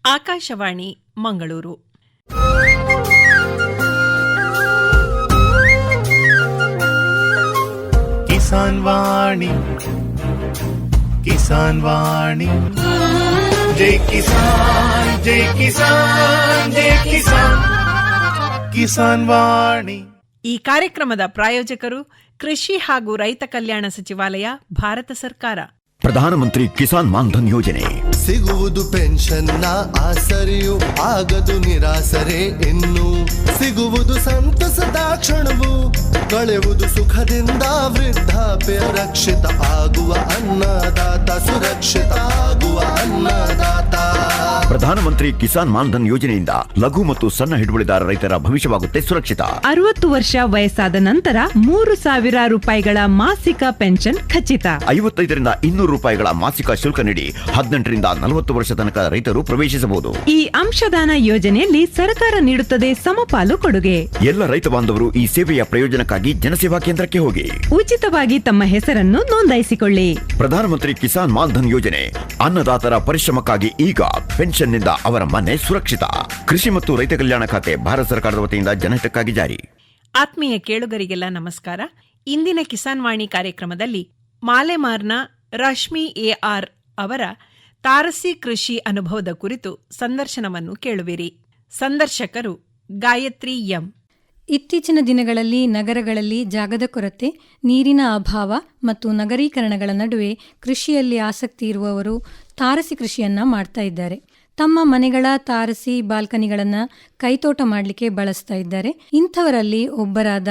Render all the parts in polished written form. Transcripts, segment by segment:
ಆಕಾಶವಾಣಿ ಮಂಗಳೂರು. ಕಿಸಾನ್ ವಾಣಿ, ಕಿಸಾನ್ ವಾಣಿ, ಜೈ ಕಿಸಾನ್, ಜೈ ಕಿಸಾನ್, ಜೈ ಕಿಸಾನ್, ಕಿಸಾನ್ ವಾಣಿ. ಈ ಕಾರ್ಯಕ್ರಮದ ಪ್ರಾಯೋಜಕರು ಕೃಷಿ ಹಾಗೂ ರೈತ ಕಲ್ಯಾಣ ಸಚಿವಾಲಯ, ಭಾರತ ಸರ್ಕಾರ. ಪ್ರಧಾನಮಂತ್ರಿ ಕಿಸಾನ್ ಮಾನ್ಧನ್ ಯೋಜನೆ ಸಿಗುವುದು ಪೆನ್ಷನ್ನ ಆಸರೆಯು, ಆಗದು ನಿರಾಸರೆ ಇನ್ನು. ಸಿಗುವುದು ಸಂತಸದ ಕ್ಷಣವು, ಕಳೆಯುವುದು ಸುಖದಿಂದ ವೃದ್ಧಾಪ್ಯ ರಕ್ಷಿತ ಆಗುವ ಅನ್ನದಾತ ಸುರಕ್ಷಿತ ಆಗುವ ಅನ್ನದಾತ. ಪ್ರಧಾನಮಂತ್ರಿ ಕಿಸಾನ್ ಮಾನ್ಧನ್ ಯೋಜನೆಯಿಂದ ಲಘು ಮತ್ತು ಸಣ್ಣ ಹಿಡುವಳಿದಾರ ರೈತರ ಭವಿಷ್ಯವಾಗುತ್ತೆ ಸುರಕ್ಷಿತ. 60 ವರ್ಷ ವಯಸ್ಸಾದ ನಂತರ 3,000 ರೂಪಾಯಿಗಳ ಮಾಸಿಕ ಪೆನ್ಷನ್ ಖಚಿತ. 55ರಿಂದ 200 ರೂಪಾಯಿಗಳ ಮಾಸಿಕ ಶುಲ್ಕ ನೀಡಿ 18ರಿಂದ 40 ವರ್ಷ ತನಕ ರೈತರು ಪ್ರವೇಶಿಸಬಹುದು. ಈ ಅಂಶದಾನ ಯೋಜನೆಯಲ್ಲಿ ಸರ್ಕಾರ ನೀಡುತ್ತದೆ ಸಮಪಾಲು ಕೊಡುಗೆ. ಎಲ್ಲ ರೈತ ಬಾಂಧವರು ಈ ಸೇವೆಯ ಪ್ರಯೋಜನಕ್ಕಾಗಿ ಜನಸೇವಾ ಕೇಂದ್ರಕ್ಕೆ ಹೋಗಿ ಉಚಿತವಾಗಿ ತಮ್ಮ ಹೆಸರನ್ನು ನೋಂದಾಯಿಸಿಕೊಳ್ಳಿ. ಪ್ರಧಾನಮಂತ್ರಿ ಕಿಸಾನ್ ಮಾನ್ಧನ್ ಯೋಜನೆ ಅನ್ನದಾತರ ಪರಿಶ್ರಮಕ್ಕಾಗಿ ಈಗ, ಪೆನ್ಷನ್ನಿಂದ ಅವರ ಮನೆ ಸುರಕ್ಷಿತ. ಕೃಷಿ ಮತ್ತು ರೈತ ಕಲ್ಯಾಣ ಖಾತೆ ಭಾರತ ಸರ್ಕಾರದ ವತಿಯಿಂದ ಜನಹಿತಕ್ಕಾಗಿ ಜಾರಿ. ಆತ್ಮೀಯ ಕೇಳುಗರಿಗೆಲ್ಲ ನಮಸ್ಕಾರ. ಇಂದಿನ ಕಿಸಾನ್ ವಾಣಿ ಕಾರ್ಯಕ್ರಮದಲ್ಲಿ ಮಾಲೆಮಾರ್ನ ರಶ್ಮಿ ಎಆರ್ ಅವರ ತಾರಸಿ ಕೃಷಿ ಅನುಭವದ ಕುರಿತು ಸಂದರ್ಶನವನ್ನು ಕೇಳುವಿರಿ. ಸಂದರ್ಶಕರು ಗಾಯತ್ರಿ ಎಂ. ಇತ್ತೀಚಿನ ದಿನಗಳಲ್ಲಿ ನಗರಗಳಲ್ಲಿ ಜಾಗದ ಕೊರತೆ, ನೀರಿನ ಅಭಾವ ಮತ್ತು ನಗರೀಕರಣಗಳ ನಡುವೆ ಕೃಷಿಯಲ್ಲಿ ಆಸಕ್ತಿ ಇರುವವರು ತಾರಸಿ ಕೃಷಿಯನ್ನ ಮಾಡ್ತಾ ಇದ್ದಾರೆ. ತಮ್ಮ ಮನೆಗಳ ತಾರಸಿ ಬಾಲ್ಕನಿಗಳನ್ನು ಕೈತೋಟ ಮಾಡಲಿಕ್ಕೆ ಬಳಸ್ತಾ ಇದ್ದಾರೆ. ಇಂಥವರಲ್ಲಿ ಒಬ್ಬರಾದ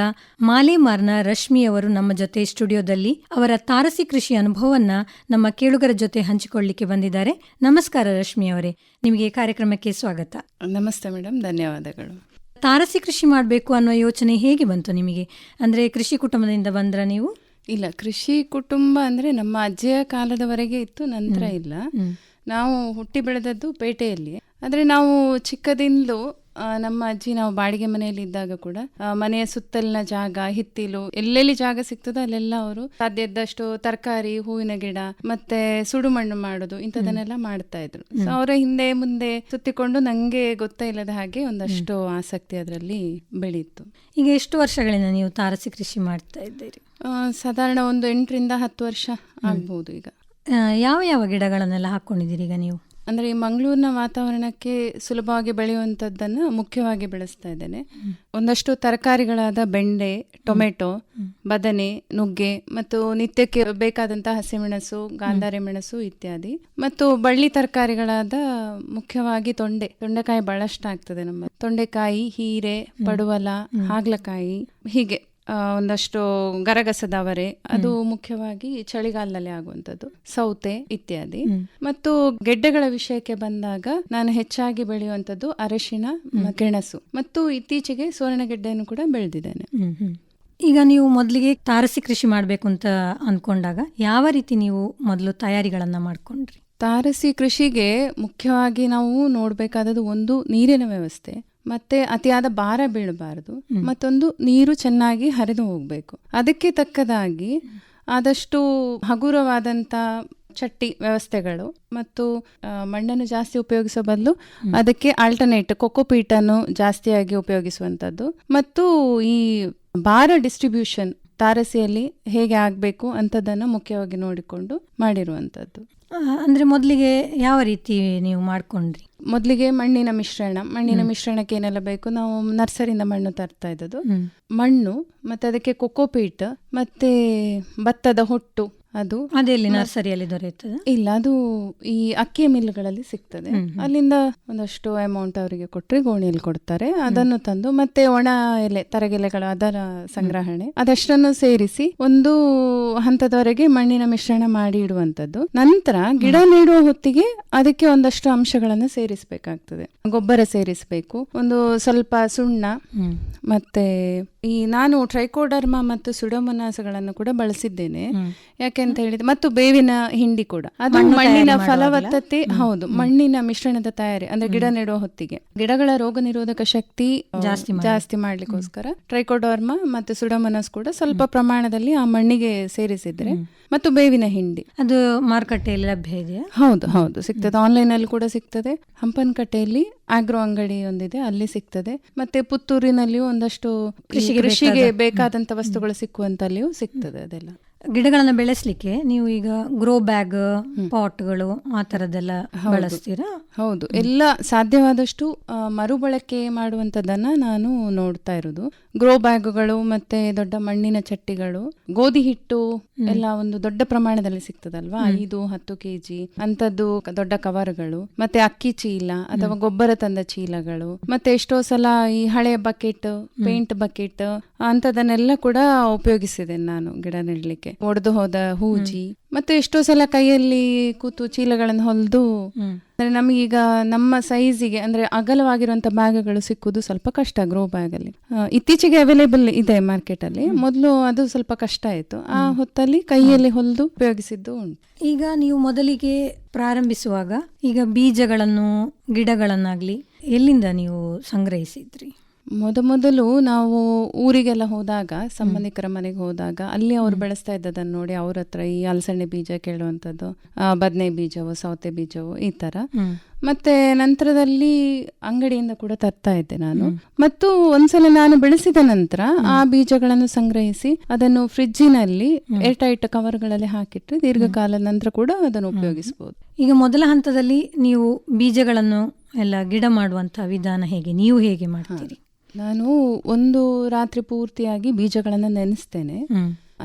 ಮಾಲೆಮಾರ್ನ ರಶ್ಮಿಯವರು ನಮ್ಮ ಜೊತೆ ಸ್ಟುಡಿಯೋದಲ್ಲಿ ಅವರ ತಾರಸಿ ಕೃಷಿ ಅನುಭವವನ್ನ ನಮ್ಮ ಕೇಳುಗರ ಜೊತೆ ಹಂಚಿಕೊಳ್ಳಲಿಕ್ಕೆ ಬಂದಿದ್ದಾರೆ. ನಮಸ್ಕಾರ ರಶ್ಮಿ ಅವರೇ, ನಿಮಗೆ ಕಾರ್ಯಕ್ರಮಕ್ಕೆ ಸ್ವಾಗತ. ನಮಸ್ತೆ ಮೇಡಮ್, ಧನ್ಯವಾದಗಳು. ತಾರಸಿ ಕೃಷಿ ಮಾಡಬೇಕು ಅನ್ನೋ ಯೋಚನೆ ಹೇಗೆ ಬಂತು ನಿಮಗೆ? ಅಂದರೆ ಕೃಷಿ ಕುಟುಂಬದಿಂದ ಬಂದ್ರ ನೀವು? ಇಲ್ಲ, ಕೃಷಿ ಕುಟುಂಬ ಅಂದರೆ ನಮ್ಮ ಅಜ್ಜಿಯ ಕಾಲದವರೆಗೆ ಇತ್ತು, ನಂತರ ಇಲ್ಲ. ನಾವು ಹುಟ್ಟಿ ಬೆಳೆದದ್ದು ಪೇಟೆಯಲ್ಲಿ. ಆದರೆ ನಾವು ಚಿಕ್ಕದಿಂದಲೂ ನಮ್ಮ ಅಜ್ಜಿ, ನಾವು ಬಾಡಿಗೆ ಮನೆಯಲ್ಲಿ ಇದ್ದಾಗ ಕೂಡ ಮನೆಯ ಸುತ್ತಲಿನ ಜಾಗ, ಹಿತ್ತಿಲು, ಎಲ್ಲೆಲ್ಲಿ ಜಾಗ ಸಿಗ್ತದೋ ಅಲ್ಲೆಲ್ಲ ಅವರು ಸಾಧ್ಯ ಇದ್ದಷ್ಟು ತರಕಾರಿ, ಹೂವಿನ ಗಿಡ ಮತ್ತೆ ಸುಡುಮಣ್ಣು ಮಾಡೋದು ಇಂಥದನ್ನೆಲ್ಲ ಮಾಡ್ತಾ ಇದ್ರು. ಸೊ ಅವರ ಹಿಂದೆ ಮುಂದೆ ಸುತ್ತಿಕೊಂಡು ನಂಗೆ ಗೊತ್ತೇ ಇಲ್ಲದ ಹಾಗೆ ಒಂದಷ್ಟು ಆಸಕ್ತಿ ಅದರಲ್ಲಿ ಬೆಳೀತು. ಈಗ ಎಷ್ಟು ವರ್ಷಗಳಿಂದ ನೀವು ತಾರಸಿ ಕೃಷಿ ಮಾಡ್ತಾ ಇದ್ದೀರಿ? ಸಾಧಾರಣ ಒಂದು 8ರಿಂದ 10 ವರ್ಷ ಆಗ್ಬಹುದು. ಈಗ ಯಾವ ಯಾವ ಗಿಡಗಳನ್ನೆಲ್ಲ ಹಾಕೊಂಡಿದ್ದೀರಿ ಈಗ ನೀವು? ಅಂದರೆ ಈ ಮಂಗಳೂರಿನ ವಾತಾವರಣಕ್ಕೆ ಸುಲಭವಾಗಿ ಬೆಳೆಯುವಂಥದ್ದನ್ನು ಮುಖ್ಯವಾಗಿ ಬೆಳೆಸ್ತಾ ಇದ್ದೇನೆ. ಒಂದಷ್ಟು ತರಕಾರಿಗಳಾದ ಬೆಂಡೆ, ಟೊಮೆಟೊ, ಬದನೆ, ನುಗ್ಗೆ ಮತ್ತು ನಿತ್ಯಕ್ಕೆ ಬೇಕಾದಂತಹ ಹಸಿಮೆಣಸು, ಗಾಂಧಾರಿ ಮೆಣಸು ಇತ್ಯಾದಿ. ಮತ್ತು ಬಳ್ಳಿ ತರಕಾರಿಗಳಾದ ಮುಖ್ಯವಾಗಿ ತೊಂಡೆಕಾಯಿ ಬಹಳಷ್ಟು ಆಗ್ತದೆ ನಮ್ಮ. ತೊಂಡೆಕಾಯಿ, ಹೀರೆ, ಪಡುವಲ, ಹಾಗಲಕಾಯಿ, ಹೀಗೆ ಒಂದಷ್ಟು ಗರಗಸದವರೆ, ಅದು ಮುಖ್ಯವಾಗಿ ಚಳಿಗಾಲದಲ್ಲಿ ಆಗುವಂಥದ್ದು, ಸೌತೆ ಇತ್ಯಾದಿ. ಮತ್ತು ಗೆಡ್ಡೆಗಳ ವಿಷಯಕ್ಕೆ ಬಂದಾಗ ನಾನು ಹೆಚ್ಚಾಗಿ ಬೆಳೆಯುವಂಥದ್ದು ಅರಶಿನ, ಗೆಣಸು ಮತ್ತು ಇತ್ತೀಚೆಗೆ ಸುವರ್ಣಗೆಡ್ಡೆಯನ್ನು ಕೂಡ ಬೆಳೆದಿದ್ದೇನೆ. ಈಗ ನೀವು ಮೊದಲಿಗೆ ತಾರಸಿ ಕೃಷಿ ಮಾಡಬೇಕು ಅಂತ ಅಂದ್ಕೊಂಡಾಗ ಯಾವ ರೀತಿ ನೀವು ಮೊದಲು ತಯಾರಿಗಳನ್ನ ಮಾಡ್ಕೊಂಡ್ರಿ? ತಾರಸಿ ಕೃಷಿಗೆ ಮುಖ್ಯವಾಗಿ ನಾವು ನೋಡಬೇಕಾದದ್ದು ಒಂದು ನೀರಿನ ವ್ಯವಸ್ಥೆ, ಮತ್ತೆ ಅತಿಯಾದ ಭಾರ ಬೀಳಬಾರದು, ಮತ್ತೊಂದು ನೀರು ಚೆನ್ನಾಗಿ ಹರಿದು ಹೋಗಬೇಕು. ಅದಕ್ಕೆ ತಕ್ಕದಾಗಿ ಆದಷ್ಟು ಹಗುರವಾದಂಥ ಚಟ್ಟಿ ವ್ಯವಸ್ಥೆಗಳು ಮತ್ತು ಮಣ್ಣನ್ನು ಜಾಸ್ತಿ ಉಪಯೋಗಿಸೋ ಬದಲು ಅದಕ್ಕೆ ಆಲ್ಟರ್ನೇಟ್ ಕೊಕೊಪೀಟನ್ನು ಜಾಸ್ತಿಯಾಗಿ ಉಪಯೋಗಿಸುವಂಥದ್ದು, ಮತ್ತು ಈ ಭಾರ ಡಿಸ್ಟ್ರಿಬ್ಯೂಷನ್ ತಾರಸಿಯಲ್ಲಿ ಹೇಗೆ ಆಗಬೇಕು ಅಂಥದ್ದನ್ನು ಮುಖ್ಯವಾಗಿ ನೋಡಿಕೊಂಡು ಮಾಡಿರುವಂಥದ್ದು. ಅಂದರೆ ಮೊದಲಿಗೆ ಯಾವ ರೀತಿ ನೀವು ಮಾಡ್ಕೊಂಡ್ರಿ? ಮೊದಲಿಗೆ ಮಣ್ಣಿನ ಮಿಶ್ರಣಕ್ಕೆ ಏನೆಲ್ಲ ಬೇಕು, ನಾವು ನರ್ಸರಿಯಿಂದ ಮಣ್ಣು ತರ್ತಾ ಇದ್ದದ್ದು. ಮಣ್ಣು ಮತ್ತೆ ಅದಕ್ಕೆ ಕೊಕೊಪೀಟ್ ಮತ್ತೆ ಭತ್ತದ ಹೊಟ್ಟು, ಅದು ಅದೆಲ್ಲಿ ನರ್ಸರಿಯಲ್ಲಿ ದೊರೆಯುತ್ತದೆ? ಇಲ್ಲ, ಅದು ಈ ಅಕ್ಕಿ ಮಿಲ್ಗಳಲ್ಲಿ ಸಿಗ್ತದೆ. ಅಲ್ಲಿಂದ ಒಂದಷ್ಟು ಅಮೌಂಟ್ ಅವರಿಗೆ ಕೊಟ್ಟರೆ ಗೋಣಿಯಲ್ಲಿ ಕೊಡ್ತಾರೆ. ಅದನ್ನು ತಂದು ಮತ್ತೆ ಒಣ ಎಲೆ, ತರಗೆಲೆಗಳು, ಅದರ ಸಂಗ್ರಹಣೆ, ಅದಷ್ಟನ್ನು ಸೇರಿಸಿ ಒಂದು ಹಂತದವರೆಗೆ ಮಣ್ಣಿನ ಮಿಶ್ರಣ ಮಾಡಿ ಇಡುವಂಥದ್ದು. ನಂತರ ಗಿಡ ನೆಡುವ ಹೊತ್ತಿಗೆ ಅದಕ್ಕೆ ಒಂದಷ್ಟು ಅಂಶಗಳನ್ನು ಸೇರಿಸಬೇಕಾಗ್ತದೆ. ಗೊಬ್ಬರ ಸೇರಿಸಬೇಕು, ಒಂದು ಸ್ವಲ್ಪ ಸುಣ್ಣ, ಮತ್ತೆ ಈ ನಾನು ಟ್ರೈಕೋಡರ್ಮಾ ಮತ್ತು ಸುಡೋಮೊನಾಸ್ಗಳನ್ನು ಕೂಡ ಬಳಸಿದ್ದೇನೆ. ಯಾಕೆ ಯಾಕೆ ಅಂತ ಹೇಳಿದ್ರೆ, ಮತ್ತು ಬೇವಿನ ಹಿಂಡಿ ಕೂಡ ಅದು ಮಣ್ಣಿನ ಫಲವತ್ತತೆ, ಹೌದು, ಮಣ್ಣಿನ ಮಿಶ್ರಣದ ತಯಾರಿ ಅಂದ್ರೆ ಗಿಡ ನೆಡುವ ಹೊತ್ತಿಗೆ ಗಿಡಗಳ ರೋಗ ನಿರೋಧಕ ಶಕ್ತಿ ಜಾಸ್ತಿ ಮಾಡ್ಲಿಕ್ಕೋಸ್ಕರ ಟ್ರೈಕೋಡರ್ಮಾ ಮತ್ತು ಸುಡೋಮೋನಾಸ್ ಕೂಡ ಸ್ವಲ್ಪ ಪ್ರಮಾಣದಲ್ಲಿ ಆ ಮಣ್ಣಿಗೆ ಸೇರಿಸಿದ್ರೆ, ಮತ್ತು ಬೇವಿನ ಹಿಂಡಿ ಅದು ಮಾರುಕಟ್ಟೆಯಲ್ಲಿ ಲಭ್ಯ ಇದೆಯಾ? ಹೌದು ಹೌದು, ಸಿಗ್ತದೆ. ಆನ್ಲೈನ್ ಅಲ್ಲಿ ಕೂಡ ಸಿಗ್ತದೆ. ಹಂಪನಕಟ್ಟೆಯಲ್ಲಿ ಆಗ್ರೋ ಅಂಗಡಿ ಒಂದಿದೆ, ಅಲ್ಲಿ ಸಿಗ್ತದೆ. ಮತ್ತೆ ಪುತ್ತೂರಿನಲ್ಲಿಯೂ ಒಂದಷ್ಟು ಕೃಷಿಗೆ ಬೇಕಾದಂತ ವಸ್ತುಗಳು ಸಿಕ್ಕುವಂತಲ್ಲಿಯೂ ಸಿಗ್ತದೆ ಅದೆಲ್ಲ. ಗಿಡಗಳನ್ನ ಬೆಳೆಸಲಿಕ್ಕೆ ನೀವು ಈಗ ಗ್ರೋ ಬ್ಯಾಗ್, ಪಾಟ್ಗಳು ಆ ತರದೆಲ್ಲ ಬಳಸ್ತೀರಾ? ಹೌದು, ಎಲ್ಲ ಸಾಧ್ಯವಾದಷ್ಟು ಮರುಬಳಕೆ ಮಾಡುವಂತದನ್ನ ನಾನು ನೋಡ್ತಾ ಇರೋದು. ಗ್ರೋ ಬ್ಯಾಗ್ಗಳು ಮತ್ತೆ ದೊಡ್ಡ ಮಣ್ಣಿನ ಚಟ್ಟಿಗಳು, ಗೋಧಿ ಹಿಟ್ಟು ಎಲ್ಲ ಒಂದು ದೊಡ್ಡ ಪ್ರಮಾಣದಲ್ಲಿ ಸಿಗ್ತದಲ್ವಾ, 5-10 kg ಅಂತದ್ದು ದೊಡ್ಡ ಕವರ್ಗಳು, ಮತ್ತೆ ಅಕ್ಕಿ ಚೀಲ ಅಥವಾ ಗೊಬ್ಬರ ತಂದ ಚೀಲಗಳು, ಮತ್ತೆ ಎಷ್ಟೋ ಸಲ ಈ ಹಳೆಯ ಬಕೆಟ್, ಪೇಂಟ್ ಬಕೆಟ್ ಅಂತದನ್ನೆಲ್ಲ ಕೂಡ ಉಪಯೋಗಿಸಿದೆ ನಾನು ಗಿಡ ನೆಡ್ಲಿಕ್ಕೆ. ಒಡೆದು ಹೋದ ಹೂಜಿ, ಮತ್ತೆ ಎಷ್ಟೋ ಸಲ ಕೈಯಲ್ಲಿ ಕೂತು ಚೀಲಗಳನ್ನು ಹೊಲಿದು, ಅಂದ್ರೆ ನಮಗೀಗ ನಮ್ಮ ಸೈಜಿಗೆ ಅಂದ್ರೆ ಅಗಲವಾಗಿರುವಂತ ಬ್ಯಾಗ್ಗಳು ಸಿಕ್ಕುದು ಸ್ವಲ್ಪ ಕಷ್ಟ ಗ್ರೋ ಬ್ಯಾಗ್ ಅಲ್ಲಿ. ಇತ್ತೀಚೆಗೆ ಅವೈಲೇಬಲ್ ಇದೆ ಮಾರ್ಕೆಟ್ ಅಲ್ಲಿ, ಮೊದಲು ಅದು ಸ್ವಲ್ಪ ಕಷ್ಟ ಆಯ್ತು. ಆ ಹೊತ್ತಲ್ಲಿ ಕೈಯಲ್ಲಿ ಹೊಲಿದು ಉಪಯೋಗಿಸಿದ್ದು ಉಂಟು. ಈಗ ನೀವು ಮೊದಲಿಗೆ ಪ್ರಾರಂಭಿಸುವಾಗ ಈಗ ಬೀಜಗಳನ್ನು, ಗಿಡಗಳನ್ನಾಗ್ಲಿ ಎಲ್ಲಿಂದ ನೀವು ಸಂಗ್ರಹಿಸಿದ್ರಿ? ಮೊದಲು ನಾವು ಊರಿಗೆಲ್ಲ ಹೋದಾಗ, ಸಂಬಂಧಿಕರ ಮನೆಗೆ ಹೋದಾಗ, ಅಲ್ಲಿ ಅವ್ರು ಬೆಳೆಸ್ತಾ ಇದ್ದದನ್ನು ನೋಡಿ ಅವ್ರ ಹತ್ರ ಈ ಅಲಸಂಡೆ ಬೀಜ ಕೇಳುವಂಥದ್ದು, ಬದನೆ ಬೀಜವು, ಸೌತೆ ಬೀಜವು, ಈ ತರ. ಮತ್ತೆ ನಂತರದಲ್ಲಿ ಅಂಗಡಿಯಿಂದ ಕೂಡ ತರ್ತಾ ಇದ್ದೆ ನಾನು. ಮತ್ತು ಒಂದ್ಸಲ ನಾನು ಬೆಳೆಸಿದ ನಂತರ ಆ ಬೀಜಗಳನ್ನು ಸಂಗ್ರಹಿಸಿ ಅದನ್ನು ಫ್ರಿಡ್ಜಿನಲ್ಲಿ ಏರ್ಟೈಟ್ ಕವರ್ಗಳಲ್ಲಿ ಹಾಕಿಟ್ರೆ ದೀರ್ಘಕಾಲದ ನಂತರ ಕೂಡ ಅದನ್ನು ಉಪಯೋಗಿಸಬಹುದು. ಈಗ ಮೊದಲ ಹಂತದಲ್ಲಿ ನೀವು ಬೀಜಗಳನ್ನು ಎಲ್ಲ ಗಿಡ ಮಾಡುವಂತಹ ವಿಧಾನ ಹೇಗೆ, ನೀವು ಹೇಗೆ ಮಾಡ್ತೀರಿ? ನಾನು ಒಂದು ರಾತ್ರಿ ಪೂರ್ತಿಯಾಗಿ ಬೀಜಗಳನ್ನ ನೆನೆಸ್ತೇನೆ.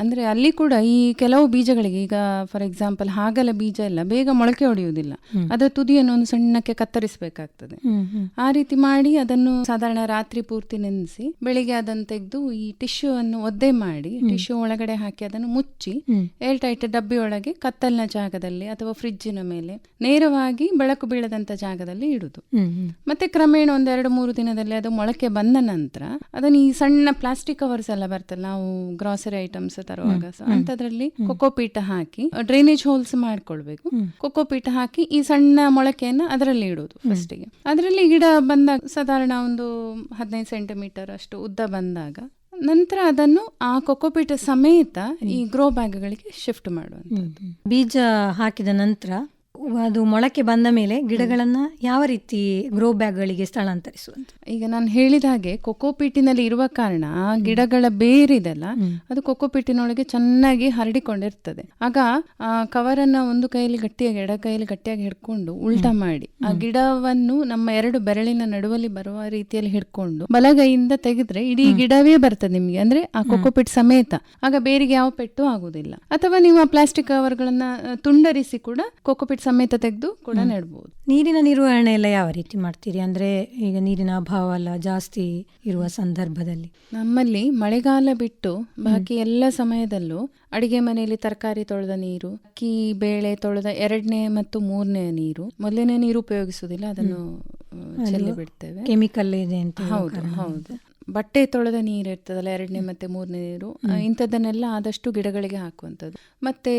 ಅಂದ್ರೆ ಅಲ್ಲಿ ಕೂಡ ಈ ಕೆಲವು ಬೀಜಗಳಿಗೆ, ಈಗ ಫಾರ್ ಎಕ್ಸಾಂಪಲ್ ಹಾಗಲ ಬೀಜ ಎಲ್ಲ ಬೇಗ ಮೊಳಕೆ ಹೊಡೆಯುವುದಿಲ್ಲ, ಅದರ ತುದಿಯನ್ನು ಒಂದು ಸಣ್ಣಕ್ಕೆ ಕತ್ತರಿಸಬೇಕಾಗ್ತದೆ. ಆ ರೀತಿ ಮಾಡಿ ಅದನ್ನು ಸಾಧಾರಣ ರಾತ್ರಿ ಪೂರ್ತಿ ನೆನೆಸಿ ಬೆಳಿಗ್ಗೆ ಅದನ್ನು ತೆಗೆದು ಈ ಟಿಶ್ಯೂ ಅನ್ನು ಒದ್ದೆ ಮಾಡಿ ಟಿಶ್ಯೂ ಒಳಗಡೆ ಹಾಕಿ ಅದನ್ನು ಮುಚ್ಚಿ ಏರ್ಟೈಟ್ ಡಬ್ಬಿ ಒಳಗೆ ಕತ್ತಲಿನ ಜಾಗದಲ್ಲಿ ಅಥವಾ ಫ್ರಿಡ್ಜಿನ ಮೇಲೆ ನೇರವಾಗಿ ಬೆಳಕು ಬೀಳದಂತ ಜಾಗದಲ್ಲಿ ಇಡುದು. ಮತ್ತೆ ಕ್ರಮೇಣ 1-2-3 ದಿನದಲ್ಲಿ ಅದು ಮೊಳಕೆ ಬಂದ ನಂತರ ಅದನ್ನು ಈ ಸಣ್ಣ ಪ್ಲಾಸ್ಟಿಕ್ ಕವರ್ಸ್ ಎಲ್ಲ ಬರ್ತಲ್ಲ ನಾವು ಗ್ರಾಸರಿ ಐಟಮ್ಸ್ ತರುವಾಗ, ಅಂತದ್ರಲ್ಲಿ ಕೊಕೋಪೀಟ ಹಾಕಿ ಡ್ರೈನೇಜ್ ಹೋಲ್ಸ್ ಮಾಡ್ಕೊಳ್ಬೇಕು. ಕೊಕೋಪೀಟ ಹಾಕಿ ಈ ಸಣ್ಣ ಮೊಳಕೆಯನ್ನ ಅದರಲ್ಲಿ ಇಡುವುದು ಫಸ್ಟಿಗೆ. ಅದರಲ್ಲಿ ಗಿಡ ಬಂದಾಗ ಸಾಧಾರಣ ಒಂದು 15 ಸೆಂಟಿಮೀಟರ್ ಅಷ್ಟು ಉದ್ದ ಬಂದಾಗ ನಂತರ ಅದನ್ನು ಆ ಕೊಕೋಪೀಟ ಸಮೇತ ಈ ಗ್ರೋ ಬ್ಯಾಗ್ಗಳಿಗೆ ಶಿಫ್ಟ್ ಮಾಡುವಂಥದ್ದು. ಬೀಜ ಹಾಕಿದ ನಂತರ ಅದು ಮೊಳಕೆ ಬಂದ ಮೇಲೆ ಗಿಡಗಳನ್ನ ಯಾವ ರೀತಿ ಗ್ರೋ ಬ್ಯಾಗ್ಗಳಿಗೆ ಸ್ಥಳಾಂತರಿಸುವಂತ? ಈಗ ನಾನು ಹೇಳಿದ ಹಾಗೆ ಕೊಕೋಪೀಟಿನಲ್ಲಿ ಇರುವ ಕಾರಣ ಆ ಗಿಡಗಳ ಬೇರಿದೆಲ್ಲ ಅದು ಕೊಕೋಪೀಟಿನೊಳಗೆ ಚೆನ್ನಾಗಿ ಹರಡಿಕೊಂಡಿರ್ತದೆ. ಆಗ ಆ ಕವರನ್ನ ಒಂದು ಕೈಯಲ್ಲಿ ಗಟ್ಟಿಯಾಗಿ, ಎಡ ಕೈಯಲ್ಲಿ ಗಟ್ಟಿಯಾಗಿ ಹಿಡ್ಕೊಂಡು ಉಲ್ಟಾ ಮಾಡಿ ಆ ಗಿಡವನ್ನು ನಮ್ಮ 2 ಬೆರಳಿನ ನಡುವಲ್ಲಿ ಬರುವ ರೀತಿಯಲ್ಲಿ ಹಿಡ್ಕೊಂಡು ಬಲಗೈಯಿಂದ ತೆಗೆದ್ರೆ ಇಡೀ ಗಿಡವೇ ಬರ್ತದೆ ನಿಮ್ಗೆ, ಅಂದ್ರೆ ಆ ಕೊಕೋಪೀಟ್ ಸಮೇತ. ಆಗ ಬೇರಿಗೆ ಯಾವ ಪೆಟ್ಟು ಆಗುದಿಲ್ಲ. ಅಥವಾ ನೀವು ಆ ಪ್ಲಾಸ್ಟಿಕ್ ಕವರ್ಗಳನ್ನ ತುಂಡರಿಸಿ ಕೂಡ ಕೊಕೋಪೀಟ್ ಸಮೇತ ತೆಗೆದು ಕೂಡ ನೆಡಬಹುದು. ನೀರಿನ ನಿರ್ವಹಣೆ ಎಲ್ಲ ಯಾವ ರೀತಿ ಮಾಡ್ತೀರಿ? ಅಂದ್ರೆ ಈಗ ನೀರಿನ ಅಭಾವ ಎಲ್ಲ ಜಾಸ್ತಿ ಇರುವ ಸಂದರ್ಭದಲ್ಲಿ ನಮ್ಮಲ್ಲಿ ಮಳೆಗಾಲ ಬಿಟ್ಟು ಬಾಕಿ ಎಲ್ಲ ಸಮಯದಲ್ಲೂ ಅಡಿಗೆ ಮನೆಯಲ್ಲಿ ತರಕಾರಿ ತೊಳೆದ ನೀರು, ಅಕ್ಕಿ ಬೇಳೆ ತೊಳೆದ 2ನೇ ಮತ್ತು 3ನೇ ನೀರು, 1ನೇ ನೀರು ಉಪಯೋಗಿಸುವುದಿಲ್ಲ, ಅದನ್ನು ಚೆಲ್ಲಿ ಬಿಡ್ತೇವೆ. ಕೆಮಿಕಲ್ ಇದೆ ಅಂತ. ಹೌದು ಹೌದು. ಬಟ್ಟೆ ತೊಳೆದ ನೀರು ಇರ್ತದಲ್ಲ 2ನೇ ಮತ್ತೆ 3ನೇ ನೀರು, ಇಂಥದ್ದನ್ನೆಲ್ಲ ಆದಷ್ಟು ಗಿಡಗಳಿಗೆ ಹಾಕುವಂಥದ್ದು. ಮತ್ತೆ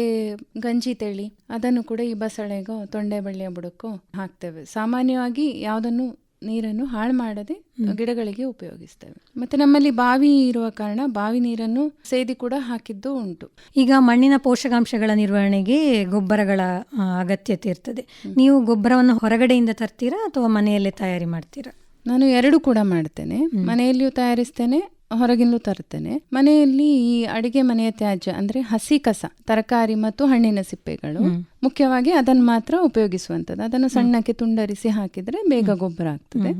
ಗಂಜಿ ತೆಳಿ ಅದನ್ನು ಕೂಡ ಈ ಬಸಳೆಗೋ ತೊಂಡೆ ಬಳ್ಳಿಯ ಬುಡಕ್ಕೋ ಹಾಕ್ತೇವೆ. ಸಾಮಾನ್ಯವಾಗಿ ಯಾವುದನ್ನು ನೀರನ್ನು ಹಾಳು ಮಾಡದೆ ಗಿಡಗಳಿಗೆ ಉಪಯೋಗಿಸ್ತೇವೆ. ಮತ್ತೆ ನಮ್ಮಲ್ಲಿ ಬಾವಿ ಇರುವ ಕಾರಣ ಬಾವಿ ನೀರನ್ನು ಸೇದಿ ಕೂಡ ಹಾಕಿದ್ದು ಉಂಟು. ಈಗ ಮಣ್ಣಿನ ಪೋಷಕಾಂಶಗಳ ನಿರ್ವಹಣೆಗೆ ಗೊಬ್ಬರಗಳ ಅಗತ್ಯತೆ ಇರ್ತದೆ. ನೀವು ಗೊಬ್ಬರವನ್ನು ಹೊರಗಡೆಯಿಂದ ತರ್ತೀರಾ ಅಥವಾ ಮನೆಯಲ್ಲೇ ತಯಾರಿ ಮಾಡ್ತೀರಾ? ನಾನು 2 ಕೂಡ ಮಾಡ್ತೇನೆ. ಮನೆಯಲ್ಲಿಯೂ ತಯಾರಿಸ್ತೇನೆ, ಹೊರಗಿಂದಲೂ ತರ್ತೇನೆ. ಮನೆಯಲ್ಲಿ ಈ ಅಡಿಗೆ ಮನೆಯ ತ್ಯಾಜ್ಯ ಅಂದ್ರೆ ಹಸಿ ಕಸ, ತರಕಾರಿ ಮತ್ತು ಹಣ್ಣಿನ ಸಿಪ್ಪೆಗಳು ಮುಖ್ಯವಾಗಿ ಅದನ್ನು ಮಾತ್ರ ಉಪಯೋಗಿಸುವಂಥದ್ದು. ಅದನ್ನು ಸಣ್ಣಕ್ಕೆ ತುಂಡರಿಸಿ ಹಾಕಿದ್ರೆ ಬೇಗ ಗೊಬ್ಬರ ಆಗ್ತದೆ.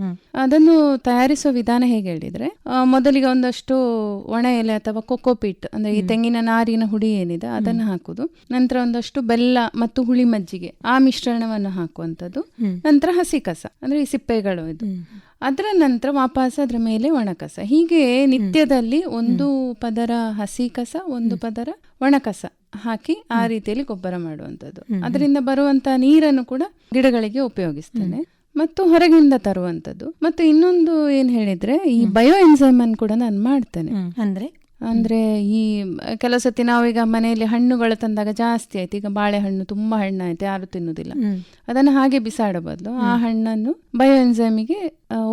ಅದನ್ನು ತಯಾರಿಸುವ ವಿಧಾನ ಹೇಗೆ ಹೇಳಿದ್ರೆ, ಮೊದಲಿಗೆ ಒಂದಷ್ಟು ಒಣ ಎಲೆ ಅಥವಾ ಕೊಕೋಪೀಟ್ ಅಂದ್ರೆ ಈ ತೆಂಗಿನ ನಾರಿನ ಹುಡಿ ಏನಿದೆ ಅದನ್ನು ಹಾಕುದು. ನಂತರ ಒಂದಷ್ಟು ಬೆಲ್ಲ ಮತ್ತು ಹುಳಿ ಮಜ್ಜಿಗೆ ಆ ಮಿಶ್ರಣವನ್ನು ಹಾಕುವಂಥದ್ದು. ನಂತರ ಹಸಿ ಕಸ ಅಂದ್ರೆ ಈ ಸಿಪ್ಪೆಗಳು ಇದು. ಅದರ ನಂತರ ವಾಪಸ್ ಅದ್ರ ಮೇಲೆ ಒಣ ಕಸ. ಹೀಗೆ ನಿತ್ಯದಲ್ಲಿ ಒಂದು ಪದರ ಹಸಿ ಕಸ, ಒಂದು ಪದರ ಒಣ ಕಸ ಹಾಕಿ ಆ ರೀತಿಯಲ್ಲಿ ಗೊಬ್ಬರ ಮಾಡುವಂಥದ್ದು. ಅದರಿಂದ ಬರುವಂತ ನೀರನ್ನು ಕೂಡ ಗಿಡಗಳಿಗೆ ಉಪಯೋಗಿಸ್ತೇನೆ. ಮತ್ತು ಹೊರಗಿಂದ ತರುವಂಥದ್ದು. ಮತ್ತು ಇನ್ನೊಂದು ಏನ್ ಹೇಳಿದ್ರೆ ಈ ಬಯೋ ಎನ್ಸೈಮ್ ಅನ್ನು ಕೂಡ ನಾನು ಮಾಡ್ತೇನೆ. ಅಂದ್ರೆ ಅಂದ್ರೆ ಈ ಕೆಲವು ಸತಿ ನಾವೀಗ ಮನೆಯಲ್ಲಿ ಹಣ್ಣುಗಳು ತಂದಾಗ ಜಾಸ್ತಿ ಆಯ್ತು, ಈಗ ಬಾಳೆಹಣ್ಣು ತುಂಬಾ ಹಣ್ಣಾಯ್ತು, ಯಾರು ತಿನ್ನುವುದಿಲ್ಲ, ಅದನ್ನು ಹಾಗೆ ಬಿಸಾಡೋ ಬದಲು ಆ ಹಣ್ಣನ್ನು ಬಯೋ ಎನ್ಸೈಮಿಗೆ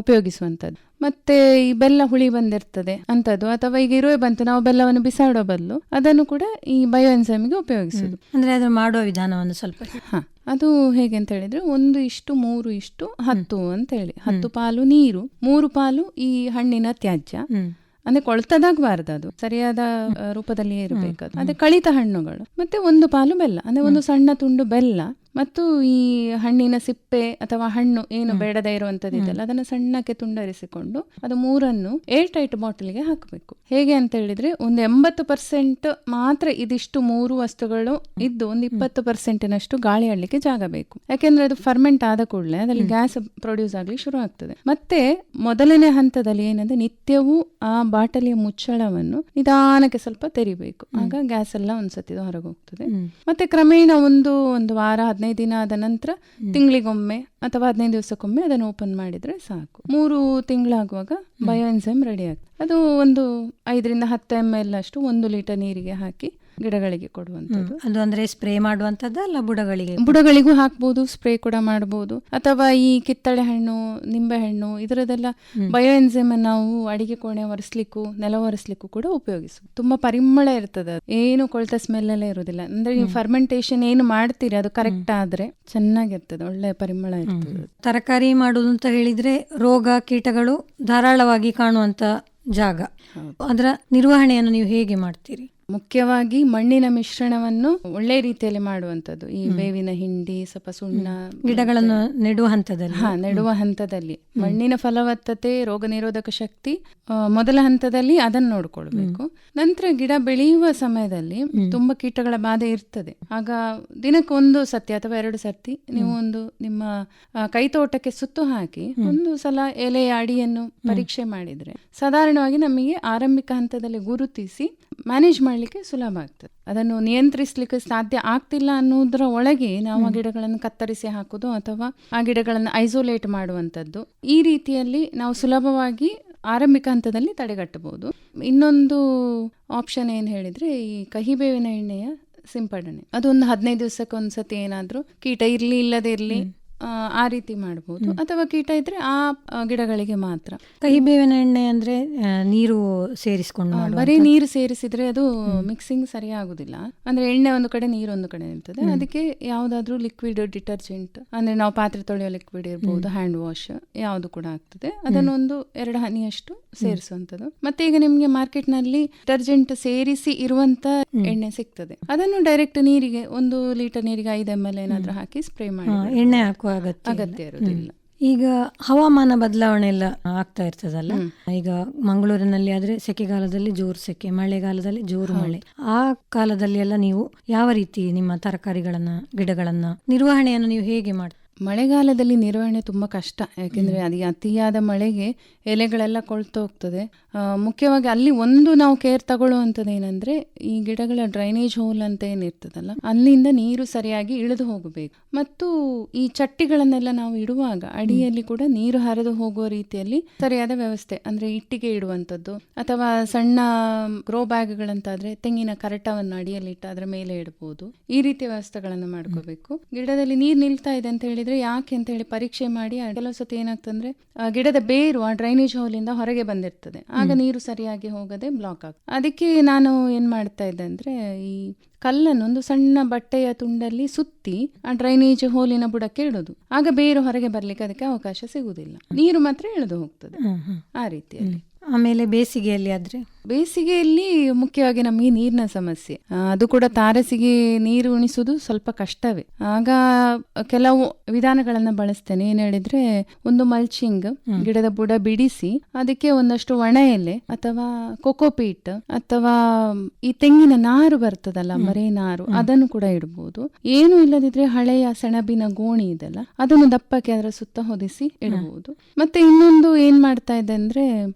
ಉಪಯೋಗಿಸುವಂಥದ್ದು. ಮತ್ತೆ ಈ ಬೆಲ್ಲ ಹುಳಿ ಬಂದಿರ್ತದೆ ಅಂಥದ್ದು, ಅಥವಾ ಈಗ ಇರುವೆ ಬಂತು, ನಾವು ಬೆಲ್ಲವನ್ನು ಬಿಸಾಡೋ ಬದಲು ಅದನ್ನು ಕೂಡ ಈ ಬಯೋ ಎನ್ಸೈಮಿಗೆ ಉಪಯೋಗಿಸುದು. ಅಂದ್ರೆ ಅದು ಮಾಡುವ ವಿಧಾನವನ್ನು ಸ್ವಲ್ಪ ಅದು ಹೇಗೆ ಅಂತ ಹೇಳಿದ್ರೆ 1:3:10 ಅಂತ ಹೇಳಿ, 10 ಪಾಲು ನೀರು, 3 ಪಾಲು ಈ ಹಣ್ಣಿನ ತ್ಯಾಜ್ಯ, ಅಂದ್ರೆ ಕೊಳ್ತದಾಗಬಾರ್ದು, ಅದು ಸರಿಯಾದ ರೂಪದಲ್ಲಿ ಇರಬೇಕು. ಅದೇ ಕಳಿತ ಹಣ್ಣುಗಳು, ಮತ್ತೆ 1 ಪಾಲು ಬೆಲ್ಲ, ಅಂದ್ರೆ ಒಂದು ಸಣ್ಣ ತುಂಡು ಬೆಲ್ಲ, ಮತ್ತು ಈ ಹಣ್ಣಿನ ಸಿಪ್ಪೆ ಅಥವಾ ಹಣ್ಣು ಏನು ಬೇಡದೇ ಇರುವಂತದ್ದು ಇದೆಲ್ಲ ಅದನ್ನು ಸಣ್ಣಕ್ಕೆ ತುಂಡರಿಸಿಕೊಂಡು ಅದು 3 ಏರ್ ಟೈಟ್ ಬಾಟಲ್ಗೆ ಹಾಕಬೇಕು. ಹೇಗೆ ಅಂತ ಹೇಳಿದ್ರೆ ಒಂದು 80% ಮಾತ್ರ ಇದಿಷ್ಟು 3 ವಸ್ತುಗಳು ಇದ್ದು ಒಂದು 20% ಗಾಳಿ ಆಡ್ಲಿಕ್ಕೆ ಜಾಗ ಬೇಕು. ಯಾಕೆಂದ್ರೆ ಅದು ಫರ್ಮೆಂಟ್ ಆದ ಕೂಡಲೇ ಅದರಲ್ಲಿ ಗ್ಯಾಸ್ ಪ್ರೊಡ್ಯೂಸ್ ಆಗ್ಲಿಕ್ಕೆ ಶುರು ಆಗ್ತದೆ. ಮತ್ತೆ ಮೊದಲನೇ ಹಂತದಲ್ಲಿ ಏನಂದ್ರೆ ನಿತ್ಯವೂ ಆ ಬಾಟಲಿಯ ಮುಚ್ಚಳವನ್ನು ನಿಧಾನಕ್ಕೆ ಸ್ವಲ್ಪ ತೆರಿಬೇಕು, ಆಗ ಗ್ಯಾಸ್ ಎಲ್ಲ ಒಂದ್ಸತಿ ಹೊರಗೆ ಹೋಗ್ತದೆ. ಮತ್ತೆ ಕ್ರಮೇಣ ಒಂದು ವಾರ 15 ದಿನ ಆದ ನಂತರ ತಿಂಗಳಿಗೊಮ್ಮೆ ಅಥವಾ 15 ದಿವಸಕ್ಕೊಮ್ಮೆ ಅದನ್ನು ಓಪನ್ ಮಾಡಿದ್ರೆ ಸಾಕು. 3 ತಿಂಗಳಾಗುವಾಗ ಬಯೋ ಎನ್ಸೈಮ್ ರೆಡಿ ಆಗ್ತದೆ. ಅದು ಒಂದು 5-10 ml ಅಷ್ಟು 1 ಲೀಟರ್ ನೀರಿಗೆ ಹಾಕಿ ಗಿಡಗಳಿಗೆ ಕೊಡುವಂಥದ್ದು. ಅದು ಅಂದ್ರೆ ಸ್ಪ್ರೇ ಮಾಡುವಂಥದ್ದು ಅಲ್ಲ, ಬುಡಗಳಿಗೂ ಹಾಕ್ಬೋದು, ಸ್ಪ್ರೇ ಕೂಡ ಮಾಡಬಹುದು. ಅಥವಾ ಈ ಕಿತ್ತಳೆ ಹಣ್ಣು, ನಿಂಬೆ ಹಣ್ಣು ಇದರದೆಲ್ಲ ಬಯೋ ಎನ್ಸೈಮ್ ನಾವು ಅಡಿಗೆ ಕೋಣೆ ಒರೆಸ್ಲಿಕ್ಕೂ ನೆಲ ಒರೆಸ್ಲಿಕ್ಕೂ ಕೂಡ ಉಪಯೋಗಿಸುದು. ತುಂಬಾ ಪರಿಮಳ ಇರ್ತದೆ, ಏನು ಕೊಳ್ತ ಸ್ಮೆಲ್ ಎಲ್ಲ ಇರುವುದಿಲ್ಲ. ಅಂದ್ರೆ ನೀವು ಫರ್ಮೆಂಟೇಶನ್ ಏನು ಮಾಡ್ತೀರಿ ಅದು ಕರೆಕ್ಟ್ ಆದ್ರೆ ಚೆನ್ನಾಗಿರ್ತದೆ, ಒಳ್ಳೆ ಪರಿಮಳ ಇರ್ತದೆ. ತರಕಾರಿ ಮಾಡುವುದು ಅಂತ ಹೇಳಿದ್ರೆ ರೋಗ ಕೀಟಗಳು ಧಾರಾಳವಾಗಿ ಕಾಣುವಂತ ಜಾಗ, ಅದರ ನಿರ್ವಹಣೆಯನ್ನು ನೀವು ಹೇಗೆ ಮಾಡ್ತೀರಿ? ಮುಖ್ಯವಾಗಿ ಮಣ್ಣಿನ ಮಿಶ್ರಣವನ್ನು ಒಳ್ಳೆ ರೀತಿಯಲ್ಲಿ ಮಾಡುವಂಥದ್ದು. ಈ ಬೇವಿನ ಹಿಂಡಿ, ಸ್ವಲ್ಪ ಸುಣ್ಣ, ಗಿಡಗಳನ್ನು ನೆಡುವ ಹಂತದಲ್ಲಿ ಮಣ್ಣಿನ ಫಲವತ್ತತೆ, ರೋಗ ನಿರೋಧಕ ಶಕ್ತಿ ಮೊದಲ ಹಂತದಲ್ಲಿ ಅದನ್ನು ನೋಡ್ಕೊಳ್ಬೇಕು. ನಂತರ ಗಿಡ ಬೆಳೆಯುವ ಸಮಯದಲ್ಲಿ ತುಂಬಾ ಕೀಟಗಳ ಬಾಧೆ ಇರ್ತದೆ. ಆಗ ದಿನಕ್ಕೆ 1 ಸತಿ ಅಥವಾ 2 ಸರ್ತಿ ನೀವು ಒಂದು ನಿಮ್ಮ ಕೈತೋಟಕ್ಕೆ ಸುತ್ತು ಹಾಕಿ ಒಂದು ಸಲ ಎಲೆಯ ಅಡಿಯನ್ನು ಪರೀಕ್ಷೆ ಮಾಡಿದ್ರೆ ಸಾಧಾರಣವಾಗಿ ನಮಗೆ ಆರಂಭಿಕ ಹಂತದಲ್ಲಿ ಗುರುತಿಸಿ ಮ್ಯಾನೇಜ್ ಮಾಡಲಿಕ್ಕೆ ಸುಲಭ ಆಗ್ತದೆ. ಅದನ್ನು ನಿಯಂತ್ರಿಸಲಿಕ್ಕೆ ಸಾಧ್ಯ ಆಗ್ತಿಲ್ಲ ಅನ್ನೋದ್ರ ಒಳಗೆ ನಾವು ಆ ಗಿಡಗಳನ್ನು ಕತ್ತರಿಸಿ ಹಾಕೋದು ಅಥವಾ ಆ ಗಿಡಗಳನ್ನು ಐಸೋಲೇಟ್ ಮಾಡುವಂಥದ್ದು, ಈ ರೀತಿಯಲ್ಲಿ ನಾವು ಸುಲಭವಾಗಿ ಆರಂಭಿಕ ಹಂತದಲ್ಲಿ ತಡೆಗಟ್ಟಬಹುದು. ಇನ್ನೊಂದು ಆಪ್ಷನ್ ಏನು ಹೇಳಿದ್ರೆ ಈ ಕಹಿಬೇವಿನ ಎಣ್ಣೆಯ ಸಿಂಪಡಣೆ. ಅದೊಂದು 15 ದಿವಸಕ್ಕೆ ಒಂದ್ಸತಿ ಏನಾದ್ರೂ ಕೀಟ ಇರ್ಲಿ ಇಲ್ಲದೆ ಇರ್ಲಿ ಆ ರೀತಿ ಮಾಡಬಹುದು. ಅಥವಾ ಕೀಟ ಇದ್ರೆ ಆ ಗಿಡಗಳಿಗೆ ಮಾತ್ರ. ಕಹಿಬೇವಿನ ಎಣ್ಣೆ ಅಂದ್ರೆ ನೀರು ಸೇರಿಸಿಕೊಂಡು, ಬರೀ ನೀರು ಸೇರಿಸಿದ್ರೆ ಅದು ಮಿಕ್ಸಿಂಗ್ ಸರಿಯಾಗುದಿಲ್ಲ. ಅಂದ್ರೆ ಎಣ್ಣೆ ಒಂದು ಕಡೆ, ನೀರು ಒಂದು ಕಡೆ ಇರ್ತದೆ. ಅದಕ್ಕೆ ಯಾವ್ದಾದ್ರು ಲಿಕ್ವಿಡ್ ಡಿಟರ್ಜೆಂಟ್, ಅಂದ್ರೆ ನಾವು ಪಾತ್ರೆ ತೊಳೆಯೋ ಲಿಕ್ವಿಡ್ ಇರ್ಬಹುದು, ಹ್ಯಾಂಡ್ ವಾಶ್ ಯಾವುದು ಕೂಡ ಆಗ್ತದೆ, ಅದನ್ನೊಂದು 2 ಹನಿಯಷ್ಟು ಸೇರಿಸುವಂಥದ್ದು. ಮತ್ತೆ ಈಗ ನಿಮ್ಗೆ ಮಾರ್ಕೆಟ್ ನಲ್ಲಿ ಡಿಟರ್ಜೆಂಟ್ ಸೇರಿಸಿ ಇರುವಂತ ಎಣ್ಣೆ ಸಿಗ್ತದೆ, ಅದನ್ನು ಡೈರೆಕ್ಟ್ ನೀರಿಗೆ 1 ಲೀಟರ್ ನೀರಿಗೆ 5 ml ಏನಾದ್ರೂ ಹಾಕಿ ಸ್ಪ್ರೇ ಮಾಡಿ, ಎಣ್ಣೆ ಹಾಕುವ ಅಗತ್ಯ ಇರುವುದಿಲ್ಲ. ಈಗ ಹವಾಮಾನ ಬದಲಾವಣೆ ಎಲ್ಲ ಆಗ್ತಾ ಇರ್ತದಲ್ಲ, ಈಗ ಮಂಗಳೂರಿನಲ್ಲಿ ಆದ್ರೆ ಸೆಕೆಗಾಲದಲ್ಲಿ ಜೋರು ಸೆಕೆ, ಮಳೆಗಾಲದಲ್ಲಿ ಜೋರು ಮಳೆ, ಆ ಕಾಲದಲ್ಲಿ ಎಲ್ಲ ನೀವು ಯಾವ ರೀತಿ ನಿಮ್ಮ ತರಕಾರಿಗಳನ್ನ, ಗಿಡಗಳನ್ನ ನಿರ್ವಹಣೆಯನ್ನು ನೀವು ಹೇಗೆ ಮಾಡ್ತೀರಿ? ಮಳೆಗಾಲದಲ್ಲಿ ನಿರ್ವಹಣೆ ತುಂಬ ಕಷ್ಟ. ಯಾಕೆಂದರೆ ಅದು ಅತಿಯಾದ ಮಳೆಗೆ ಎಲೆಗಳೆಲ್ಲ ಕೊಳ್ತು ಹೋಗ್ತದೆ. ಮುಖ್ಯವಾಗಿ ಅಲ್ಲಿ ಒಂದು ನಾವು ಕೇರ್ ತಗೊಳ್ಳುವಂಥದ್ದು ಏನಂದರೆ ಈ ಗಿಡಗಳ ಡ್ರೈನೇಜ್ ಹೋಲ್ ಅಂತ ಏನಿರ್ತದಲ್ಲ, ಅಲ್ಲಿಂದ ನೀರು ಸರಿಯಾಗಿ ಇಳಿದು ಹೋಗಬೇಕು. ಮತ್ತು ಈ ಚಟ್ಟಿಗಳನ್ನೆಲ್ಲ ನಾವು ಇಡುವಾಗ ಅಡಿಯಲ್ಲಿ ಕೂಡ ನೀರು ಹರಿದು ಹೋಗುವ ರೀತಿಯಲ್ಲಿ ಸರಿಯಾದ ವ್ಯವಸ್ಥೆ, ಅಂದರೆ ಇಟ್ಟಿಗೆ ಇಡುವಂಥದ್ದು ಅಥವಾ ಸಣ್ಣ ಗ್ರೋ ಬ್ಯಾಗ್ಗಳಂತಾದರೆ ತೆಂಗಿನ ಕರಟವನ್ನು ಅಡಿಯಲ್ಲಿ ಇಟ್ಟು ಅದರ ಮೇಲೆ ಇಡಬಹುದು. ಈ ರೀತಿಯ ವ್ಯವಸ್ಥೆಗಳನ್ನು ಮಾಡ್ಕೋಬೇಕು. ಗಿಡದಲ್ಲಿ ನೀರು ನಿಲ್ತಾ ಇದೆ ಅಂತ ಹೇಳಿ ಯಾಕೆ ಅಂತ ಹೇಳಿ ಪರೀಕ್ಷೆ ಮಾಡಿ, ಕೆಲವು ಸತಿ ಏನಾಗ್ತಂದ್ರೆ ಗಿಡದ ಬೇರು ಆ ಡ್ರೈನೇಜ್ ಹೋಲಿಂದ ಹೊರಗೆ ಬಂದಿರ್ತದೆ, ಆಗ ನೀರು ಸರಿಯಾಗಿ ಹೋಗದೆ ಬ್ಲಾಕ್ ಆಗ್ತದೆ. ಅದಕ್ಕೆ ನಾನು ಏನ್ ಮಾಡ್ತಾ ಇದ್ದೆ ಅಂದ್ರೆ ಈ ಕಲ್ಲನ್ನು ಒಂದು ಸಣ್ಣ ಬಟ್ಟೆಯ ತುಂಡಲ್ಲಿ ಸುತ್ತಿ ಆ ಡ್ರೈನೇಜ್ ಹೋಲಿನ ಬುಡಕ್ಕೆ ಇಡೋದು, ಆಗ ಬೇರು ಹೊರಗೆ ಬರ್ಲಿಕ್ಕೆ ಅದಕ್ಕೆ ಅವಕಾಶ ಸಿಗುವುದಿಲ್ಲ, ನೀರು ಮಾತ್ರ ಇಳಿದು ಹೋಗ್ತದೆ ಆ ರೀತಿಯಲ್ಲಿ. ಆಮೇಲೆ ಬೇಸಿಗೆಯಲ್ಲಿ ಮುಖ್ಯವಾಗಿ ನಮಗೆ ನೀರಿನ ಸಮಸ್ಯೆ, ಅದು ಕೂಡ ತಾರಸಿಗೆ ನೀರು ಉಣಿಸುವುದು ಸ್ವಲ್ಪ ಕಷ್ಟವೇ. ಆಗ ಕೆಲವು ವಿಧಾನಗಳನ್ನ ಬಳಸ್ತೇನೆ. ಏನ್ ಹೇಳಿದ್ರೆ, ಒಂದು ಮಲ್ಚಿಂಗ್, ಗಿಡದ ಬುಡ ಬಿಡಿಸಿ ಅದಕ್ಕೆ ಒಂದಷ್ಟು ಒಣ ಎಲೆ ಅಥವಾ ಕೊಕೋಪೀಟ್ ಅಥವಾ ಈ ತೆಂಗಿನ ನಾರು ಬರ್ತದಲ್ಲ, ಮರೆ ನಾರು, ಅದನ್ನು ಕೂಡ ಇಡಬಹುದು. ಏನು ಇಲ್ಲದಿದ್ರೆ ಹಳೆಯ ಸೆಣಬಿನ ಗೋಣಿ ಇದೆಲ್ಲ, ಅದನ್ನು ದಪ್ಪಕ್ಕೆ ಅದರ ಸುತ್ತ ಹೊದಿಸಿ ಇಡಬಹುದು. ಮತ್ತೆ ಇನ್ನೊಂದು ಏನ್ ಮಾಡ್ತಾ ಇದೆ ಅಂದ್ರೆ,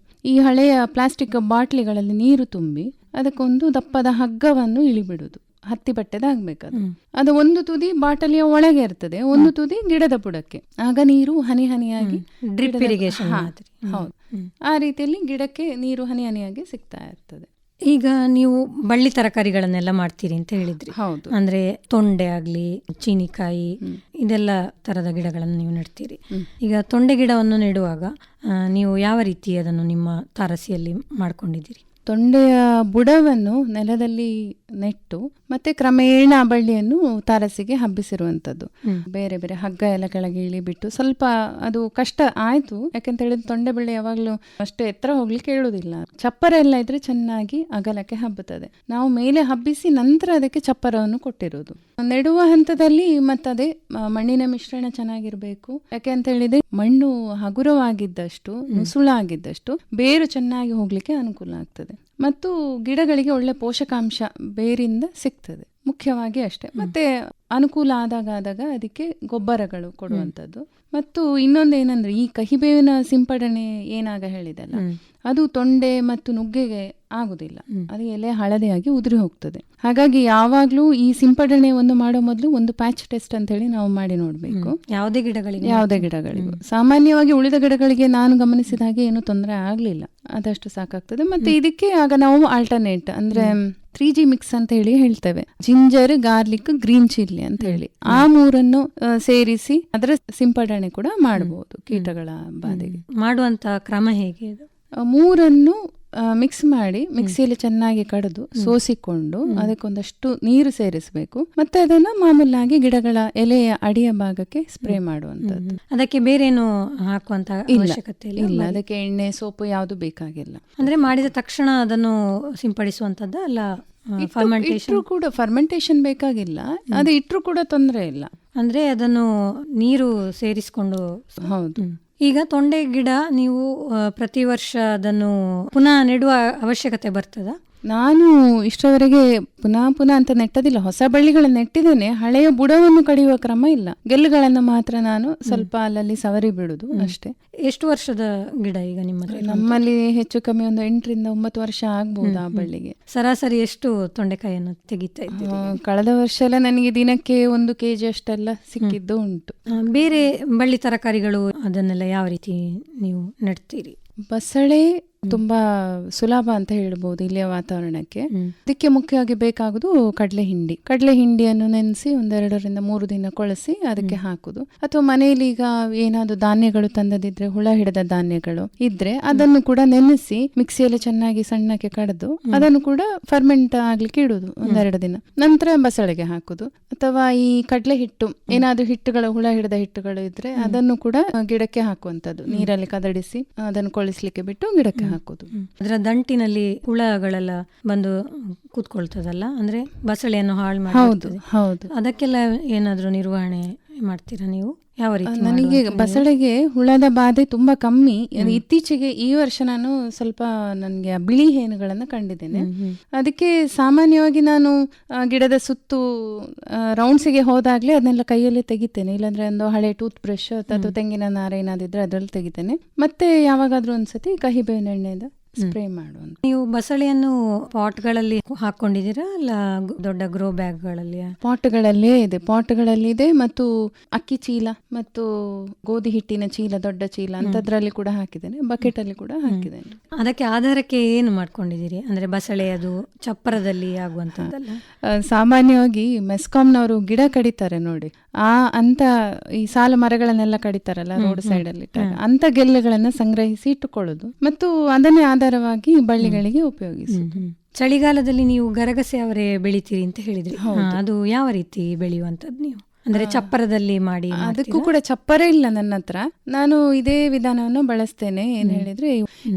ಈ ಹಳೆಯ ಪ್ಲಾಸ್ಟಿಕ್ ಬಾಟ್ಲಿಗಳಲ್ಲಿ ನೀರು ತುಂಬಿ ಅದಕ್ಕೊಂದು ದಪ್ಪದ ಹಗ್ಗವನ್ನು ಇಳಿಬಿಡುದು, ಹತ್ತಿ ಬಟ್ಟೆದಾಗಬೇಕದು. ಅದು ಒಂದು ತುದಿ ಬಾಟಲಿಯ ಒಳಗೆ ಇರ್ತದೆ, ಒಂದು ತುದಿ ಗಿಡದ ಬುಡಕ್ಕೆ, ಆಗ ನೀರು ಹನಿ ಹನಿಯಾಗಿ ಡ್ರಿಪ್ ಇರಿಗೇಷನ್ ಹೌದು, ಆ ರೀತಿಯಲ್ಲಿ ಗಿಡಕ್ಕೆ ನೀರು ಹನಿ ಹನಿಯಾಗಿ ಸಿಗ್ತಾ ಇರ್ತದೆ. ಈಗ ನೀವು ಬಳ್ಳಿ ತರಕಾರಿಗಳನ್ನೆಲ್ಲ ಮಾಡ್ತೀರಿ ಅಂತ ಹೇಳಿದ್ರಿ. ಹೌದು. ಅಂದ್ರೆ ತೊಂಡೆ ಆಗ್ಲಿ, ಚೀನಿಕಾಯಿ, ಇದೆಲ್ಲ ತರದ ಗಿಡಗಳನ್ನು ನೀವು ನೆಡ್ತೀರಿ. ಈಗ ತೊಂಡೆ ಗಿಡವನ್ನು ನೆಡುವಾಗ ನೀವು ಯಾವ ರೀತಿ ಅದನ್ನು ನಿಮ್ಮ ತಾರಸಿಯಲ್ಲಿ ಮಾಡ್ಕೊಂಡಿದ್ದೀರಿ? ತೊಂಡೆಯ ಬುಡವನ್ನು ನೆಲದಲ್ಲಿ ನೆಟ್ಟು ಮತ್ತೆ ಕ್ರಮೇಣ ಬಳ್ಳಿಯನ್ನು ತಾರಸಿಗೆ ಹಬ್ಬಿಸಿರುವಂತದ್ದು. ಬೇರೆ ಬೇರೆ ಹಗ್ಗ ಎಲ್ಲ ಕೆಳಗೆ ಇಳಿಬಿಟ್ಟು ಸ್ವಲ್ಪ ಅದು ಕಷ್ಟ ಆಯ್ತು. ಯಾಕಂತ ಹೇಳಿದ್ರೆ ತೊಂಡೆ ಬಳ್ಳಿ ಯಾವಾಗ್ಲೂ ಅಷ್ಟೇ ಎತ್ತರ ಹೋಗ್ಲಿಕ್ಕೆ ಹೇಳುದಿಲ್ಲ. ಚಪ್ಪರ ಎಲ್ಲ ಇದ್ರೆ ಚೆನ್ನಾಗಿ ಅಗಲಕ್ಕೆ ಹಬ್ಬುತ್ತದೆ. ನಾವು ಮೇಲೆ ಹಬ್ಬಿಸಿ ನಂತರ ಅದಕ್ಕೆ ಚಪ್ಪರವನ್ನು ಕೊಟ್ಟಿರೋದು. ನೆಡುವ ಹಂತದಲ್ಲಿ ಮತ್ತದೇ ಮಣ್ಣಿನ ಮಿಶ್ರಣ ಚೆನ್ನಾಗಿರ್ಬೇಕು. ಯಾಕೆ ಅಂತ ಹೇಳಿದ್ರೆ ಮಣ್ಣು ಹಗುರವಾಗಿದ್ದಷ್ಟು, ನುಸುಳಾಗಿದ್ದಷ್ಟು ಬೇರು ಚೆನ್ನಾಗಿ ಹೋಗ್ಲಿಕ್ಕೆ ಅನುಕೂಲ ಆಗ್ತದೆ ಮತ್ತು ಗಿಡಗಳಿಗೆ ಒಳ್ಳೆ ಪೋಷಕಾಂಶ ಬೇರಿಂದ ಸಿಗ್ತದೆ. ಮುಖ್ಯವಾಗಿ ಅಷ್ಟೇ. ಮತ್ತೆ ಅನುಕೂಲ ಆದಾಗ ಅದಕ್ಕೆ ಗೊಬ್ಬರಗಳು ಕೊಡುವಂಥದ್ದು. ಮತ್ತು ಇನ್ನೊಂದೇನಂದ್ರೆ ಈ ಕಹಿಬೇವಿನ ಸಿಂಪಡಣೆ ಏನಾಗ ಹೇಳಿದಲ್ಲ, ಅದು ತೊಂಡೆ ಮತ್ತು ನುಗ್ಗೆಗೆ ಆಗುದಿಲ್ಲ. ಅದು ಎಲೆ ಹಳದಿಯಾಗಿ ಉದುರಿ ಹೋಗ್ತದೆ. ಹಾಗಾಗಿ ಯಾವಾಗ್ಲೂ ಈ ಸಿಂಪಡಣೆ ಮಾಡೋ ಮೊದಲು ಒಂದು ಪ್ಯಾಚ್ ಟೆಸ್ಟ್ ಅಂತ ಹೇಳಿ ನಾವು ಮಾಡಿ ನೋಡ್ಬೇಕು. ಯಾವುದೇ ಗಿಡಗಳಿಗೂ. ಸಾಮಾನ್ಯವಾಗಿ ಉಳಿದ ಗಿಡಗಳಿಗೆ ನಾನು ಗಮನಿಸಿದ ಹಾಗೆ ಏನು ತೊಂದರೆ ಆಗ್ಲಿಲ್ಲ, ಅದಷ್ಟು ಸಾಕಾಗ್ತದೆ. ಮತ್ತೆ ಇದಕ್ಕೆ ಆಗ ನಾವು ಆಲ್ಟರ್ನೇಟ್ ಅಂದ್ರೆ 3G ಮಿಕ್ಸ್ ಅಂತ ಹೇಳಿ ಹೇಳ್ತೇವೆ. ಜಿಂಜರ್, ಗಾರ್ಲಿಕ್, ಗ್ರೀನ್ ಚಿಲ್ಲಿ ಅಂತ ಹೇಳಿ ಆ ಮೂರನ್ನು ಸೇರಿಸಿ ಅದರ ಸಿಂಪಡಣೆ ಕೂಡ ಮಾಡಬಹುದು ಕೀಟಗಳ ಬಾಧೆಗೆ. ಮಾಡುವಂತ ಕ್ರಮ ಹೇಗೆ? ಮೂರನ್ನು ಮಿಕ್ಸ್ ಮಾಡಿ ಮಿಕ್ಸಿಯಲ್ಲಿ ಚೆನ್ನಾಗಿ ಕಡಿದು ಸೋಸಿಕೊಂಡು ಅದಕ್ಕೊಂದಷ್ಟು ನೀರು ಸೇರಿಸಬೇಕು. ಮತ್ತೆ ಅದನ್ನ ಮಾಮೂಲಾಗಿ ಗಿಡಗಳ ಎಲೆಯ ಅಡಿಯ ಭಾಗಕ್ಕೆ ಸ್ಪ್ರೇ ಮಾಡುವಂತದ್ದು. ಅದಕ್ಕೆ ಬೇರೇನು ಹಾಕುವಂತ ಅವಶ್ಯಕತೆ ಇಲ್ಲ. ಅದಕ್ಕೆ ಎಣ್ಣೆ, ಸೋಪು ಯಾವುದು ಬೇಕಾಗಿಲ್ಲ. ಅಂದ್ರೆ ಮಾಡಿದ ತಕ್ಷಣ ಅದನ್ನು ಸಿಂಪಡಿಸುವಂತದ್ದ ಅಲ್ಲ? ಫರ್ಮೆಂಟೇಶನ್ ಬೇಕಾಗಿಲ್ಲ. ಅದು ಇಟ್ರು ಕೂಡ ತೊಂದರೆ ಇಲ್ಲ. ಅಂದ್ರೆ ಅದನ್ನು ನೀರು ಸೇರಿಸಿಕೊಂಡು. ಹೌದು. ಈಗ ತೊಂಡೆ ಗಿಡ ನೀವು ಪ್ರತಿ ವರ್ಷ ಅದನ್ನು ಪುನಃ ನೆಡುವ ಅವಶ್ಯಕತೆ ಬರ್ತದ? ನಾನು ಇಷ್ಟವರೆಗೆ ಪುನಃ ಅಂತ ನೆಟ್ಟದಿಲ್ಲ. ಹೊಸ ಬಳ್ಳಿಗಳನ್ನು ನೆಟ್ಟಿದ್ದೇನೆ. ಹಳೆಯ ಬುಡವನ್ನು ಕಡಿಯುವ ಕ್ರಮ ಇಲ್ಲ. ಗೆಲ್ಲುಗಳನ್ನು ಮಾತ್ರ ನಾನು ಸ್ವಲ್ಪ ಅಲ್ಲಲ್ಲಿ ಸವರಿ ಬಿಡುದು ಅಷ್ಟೇ. ಎಷ್ಟು ವರ್ಷದ ಗಿಡ ಈಗ ನಮ್ಮಲ್ಲಿ? ಹೆಚ್ಚು ಕಮ್ಮಿ ಒಂದು 8 ರಿಂದ 9 ವರ್ಷ ಆಗ್ಬಹುದು ಆ ಬಳ್ಳಿಗೆ. ಸರಾಸರಿ ಎಷ್ಟು ತೊಂಡೆಕಾಯಿಯನ್ನು ತೆಗಿತಾ ಇದ್ದೀರಿ? ಕಳೆದ ವರ್ಷ ಎಲ್ಲ ನನಗೆ ದಿನಕ್ಕೆ 1 kg ಅಷ್ಟೆಲ್ಲ ಸಿಕ್ಕಿದ್ದು ಉಂಟು. ಬೇರೆ ಬಳ್ಳಿ ತರಕಾರಿಗಳು ಅದನ್ನೆಲ್ಲ ಯಾವ ರೀತಿ ನೀವು ನೆಡ್ತೀರಿ? ಬಸಳೆ ತುಂಬಾ ಸುಲಭ ಅಂತ ಹೇಳ್ಬಹುದು ಇಲ್ಲಿಯ ವಾತಾವರಣಕ್ಕೆ. ಅದಕ್ಕೆ ಮುಖ್ಯವಾಗಿ ಬೇಕಾಗುದು ಕಡಲೆ ಹಿಂಡಿಯನ್ನು ನೆನೆಸಿ 1-2 ರಿಂದ 3 ದಿನ ಕೊಳಸಿ ಅದಕ್ಕೆ ಹಾಕುದು. ಅಥವಾ ಮನೆಯಲ್ಲಿ ಈಗ ಏನಾದ್ರು ಧಾನ್ಯಗಳು ತಂದದಿದ್ರೆ, ಹುಳ ಹಿಡಿದ ಧಾನ್ಯಗಳು ಇದ್ರೆ ಅದನ್ನು ಕೂಡ ನೆನೆಸಿ ಮಿಕ್ಸಿಯಲ್ಲಿ ಚೆನ್ನಾಗಿ ಸಣ್ಣಕ್ಕೆ ಕಡಿದು ಅದನ್ನು ಕೂಡ ಫರ್ಮೆಂಟ್ ಆಗ್ಲಿಕ್ಕೆ ಇಡುದು 1-2 ದಿನ. ನಂತರ ಬಸಳೆಗೆ ಹಾಕುದು. ಅಥವಾ ಈ ಕಡಲೆ ಹಿಟ್ಟು, ಏನಾದ್ರೂ ಹಿಟ್ಟುಗಳು, ಹುಳ ಹಿಡಿದ ಹಿಟ್ಟುಗಳು ಇದ್ರೆ ಅದನ್ನು ಕೂಡ ಗಿಡಕ್ಕೆ ಹಾಕುವಂತದ್ದು. ನೀರಲ್ಲಿ ಕದಡಿಸಿ ಅದನ್ನು ಕೊಳಿಸ್ಲಿಕ್ಕೆ ಬಿಟ್ಟು ಗಿಡಕ್ಕೆ ಹಾಕುದು. ಅದರ ದಂಟಿನಲ್ಲಿ ಹುಳಗಳೆಲ್ಲ ಬಂದು ಕೂತ್ಕೊಳ್ತದಲ್ಲ, ಅಂದ್ರೆ ಬಸಳೆಯನ್ನು ಹಾಳು ಮಾಡಿ. ಹೌದು. ಅದಕ್ಕೆಲ್ಲ ಏನಾದ್ರೂ ನಿರ್ವಹಣೆ ಮಾಡ್ತೀರಾ ನೀವು? ಯಾವ ರೀತಿ? ನನಗೆ ಬಸಳೆಗೆ ಹುಳದ ಬಾಧೆ ತುಂಬಾ ಕಮ್ಮಿ. ಇತ್ತೀಚೆಗೆ ಈ ವರ್ಷ ನಾನು ಸ್ವಲ್ಪ ನನಗೆ ಬಿಳಿ ಹೇನುಗಳನ್ನು ಕಂಡಿದ್ದೇನೆ. ಅದಕ್ಕೆ ಸಾಮಾನ್ಯವಾಗಿ ನಾನು ಗಿಡದ ಸುತ್ತು ರೌಂಡ್ಸಿಗೆ ಹೋದಾಗ್ಲೇ ಅದನ್ನೆಲ್ಲ ಕೈಯಲ್ಲಿ ತೆಗಿತೇನೆ. ಇಲ್ಲಾಂದ್ರೆ ಒಂದು ಹಳೆ ಟೂತ್ ಬ್ರಷ್ ಅಥವಾ ತೆಂಗಿನ ನಾರ ಏನಾದಿದ್ರೆ ಅದರಲ್ಲಿ ತೆಗಿತೇನೆ. ಮತ್ತೆ ಯಾವಾಗಾದ್ರೂ ಒಂದ್ಸತಿ ಕಹಿಬೇವಿನ ಎಣ್ಣೆಯಿಂದ ಸ್ಪ್ರೇ ಮಾಡುವಂತ. ನೀವು ಬಸಳೆಯನ್ನು ಪಾಟ್ಗಳಲ್ಲಿ ಹಾಕೊಂಡಿದ್ದೀರಾ ಅಲ್ಲ ದೊಡ್ಡ ಗ್ರೋ ಬ್ಯಾಗ್ಗಳಲ್ಲಿ? ಪಾಟ್ಗಳಲ್ಲಿ ಇದೆ. ಮತ್ತು ಅಕ್ಕಿ ಚೀಲ ಮತ್ತು ಗೋಧಿ ಹಿಟ್ಟಿನ ಚೀಲ, ದೊಡ್ಡ ಚೀಲ ಅಂತದ್ರಲ್ಲಿ ಕೂಡ ಹಾಕಿದ್ದೇನೆ. ಬಕೆಟ್ ಅಲ್ಲಿ ಕೂಡ ಹಾಕಿದ್ದೇನೆ. ಅದಕ್ಕೆ ಆಧಾರಕ್ಕೆ ಏನು ಮಾಡ್ಕೊಂಡಿದ್ದೀರಿ? ಅಂದ್ರೆ ಬಸಳೆ ಅದು ಚಪ್ಪರದಲ್ಲಿ ಆಗುವಂತದ್ದಲ್ಲ? ಸಾಮಾನ್ಯವಾಗಿ ಮೆಸ್ಕಾಂನವರು ಗಿಡ ಕಡಿತಾರೆ ನೋಡಿ, ಅಂತ ಈ ಸಾಲು ಮರಗಳನ್ನೆಲ್ಲ ಕಡಿತಾರಲ್ಲ ರೋಡ್ ಸೈಡ್ ಅಲ್ಲಿ, ಅಂತ ಗೆಲ್ಲುಗಳನ್ನ ಸಂಗ್ರಹಿಸಿ ಇಟ್ಟುಕೊಳ್ಳುದು ಮತ್ತು ಅದನ್ನೇ ಆಧಾರವಾಗಿ ಬಳ್ಳಿಗಳಿಗೆ ಉಪಯೋಗಿಸುದು. ಚಳಿಗಾಲದಲ್ಲಿ ನೀವು ಗರಗಸೆ ಅವರೇ ಬೆಳಿತೀರಿ ಅಂತ ಹೇಳಿದ್ರಿ. ಅದು ಯಾವ ರೀತಿ ಬೆಳೆಯುವಂತದ್ದು ನೀವು? ಅಂದ್ರೆ ಚಪ್ಪರದಲ್ಲಿ ಮಾಡಿ? ಅದಕ್ಕೂ ಕೂಡ ಚಪ್ಪರ ಇಲ್ಲ ನನ್ನ ಹತ್ರ. ನಾನು ಇದೇ ವಿಧಾನವನ್ನು ಬಳಸ್ತೇನೆ. ಏನ್ ಹೇಳಿದ್ರೆ,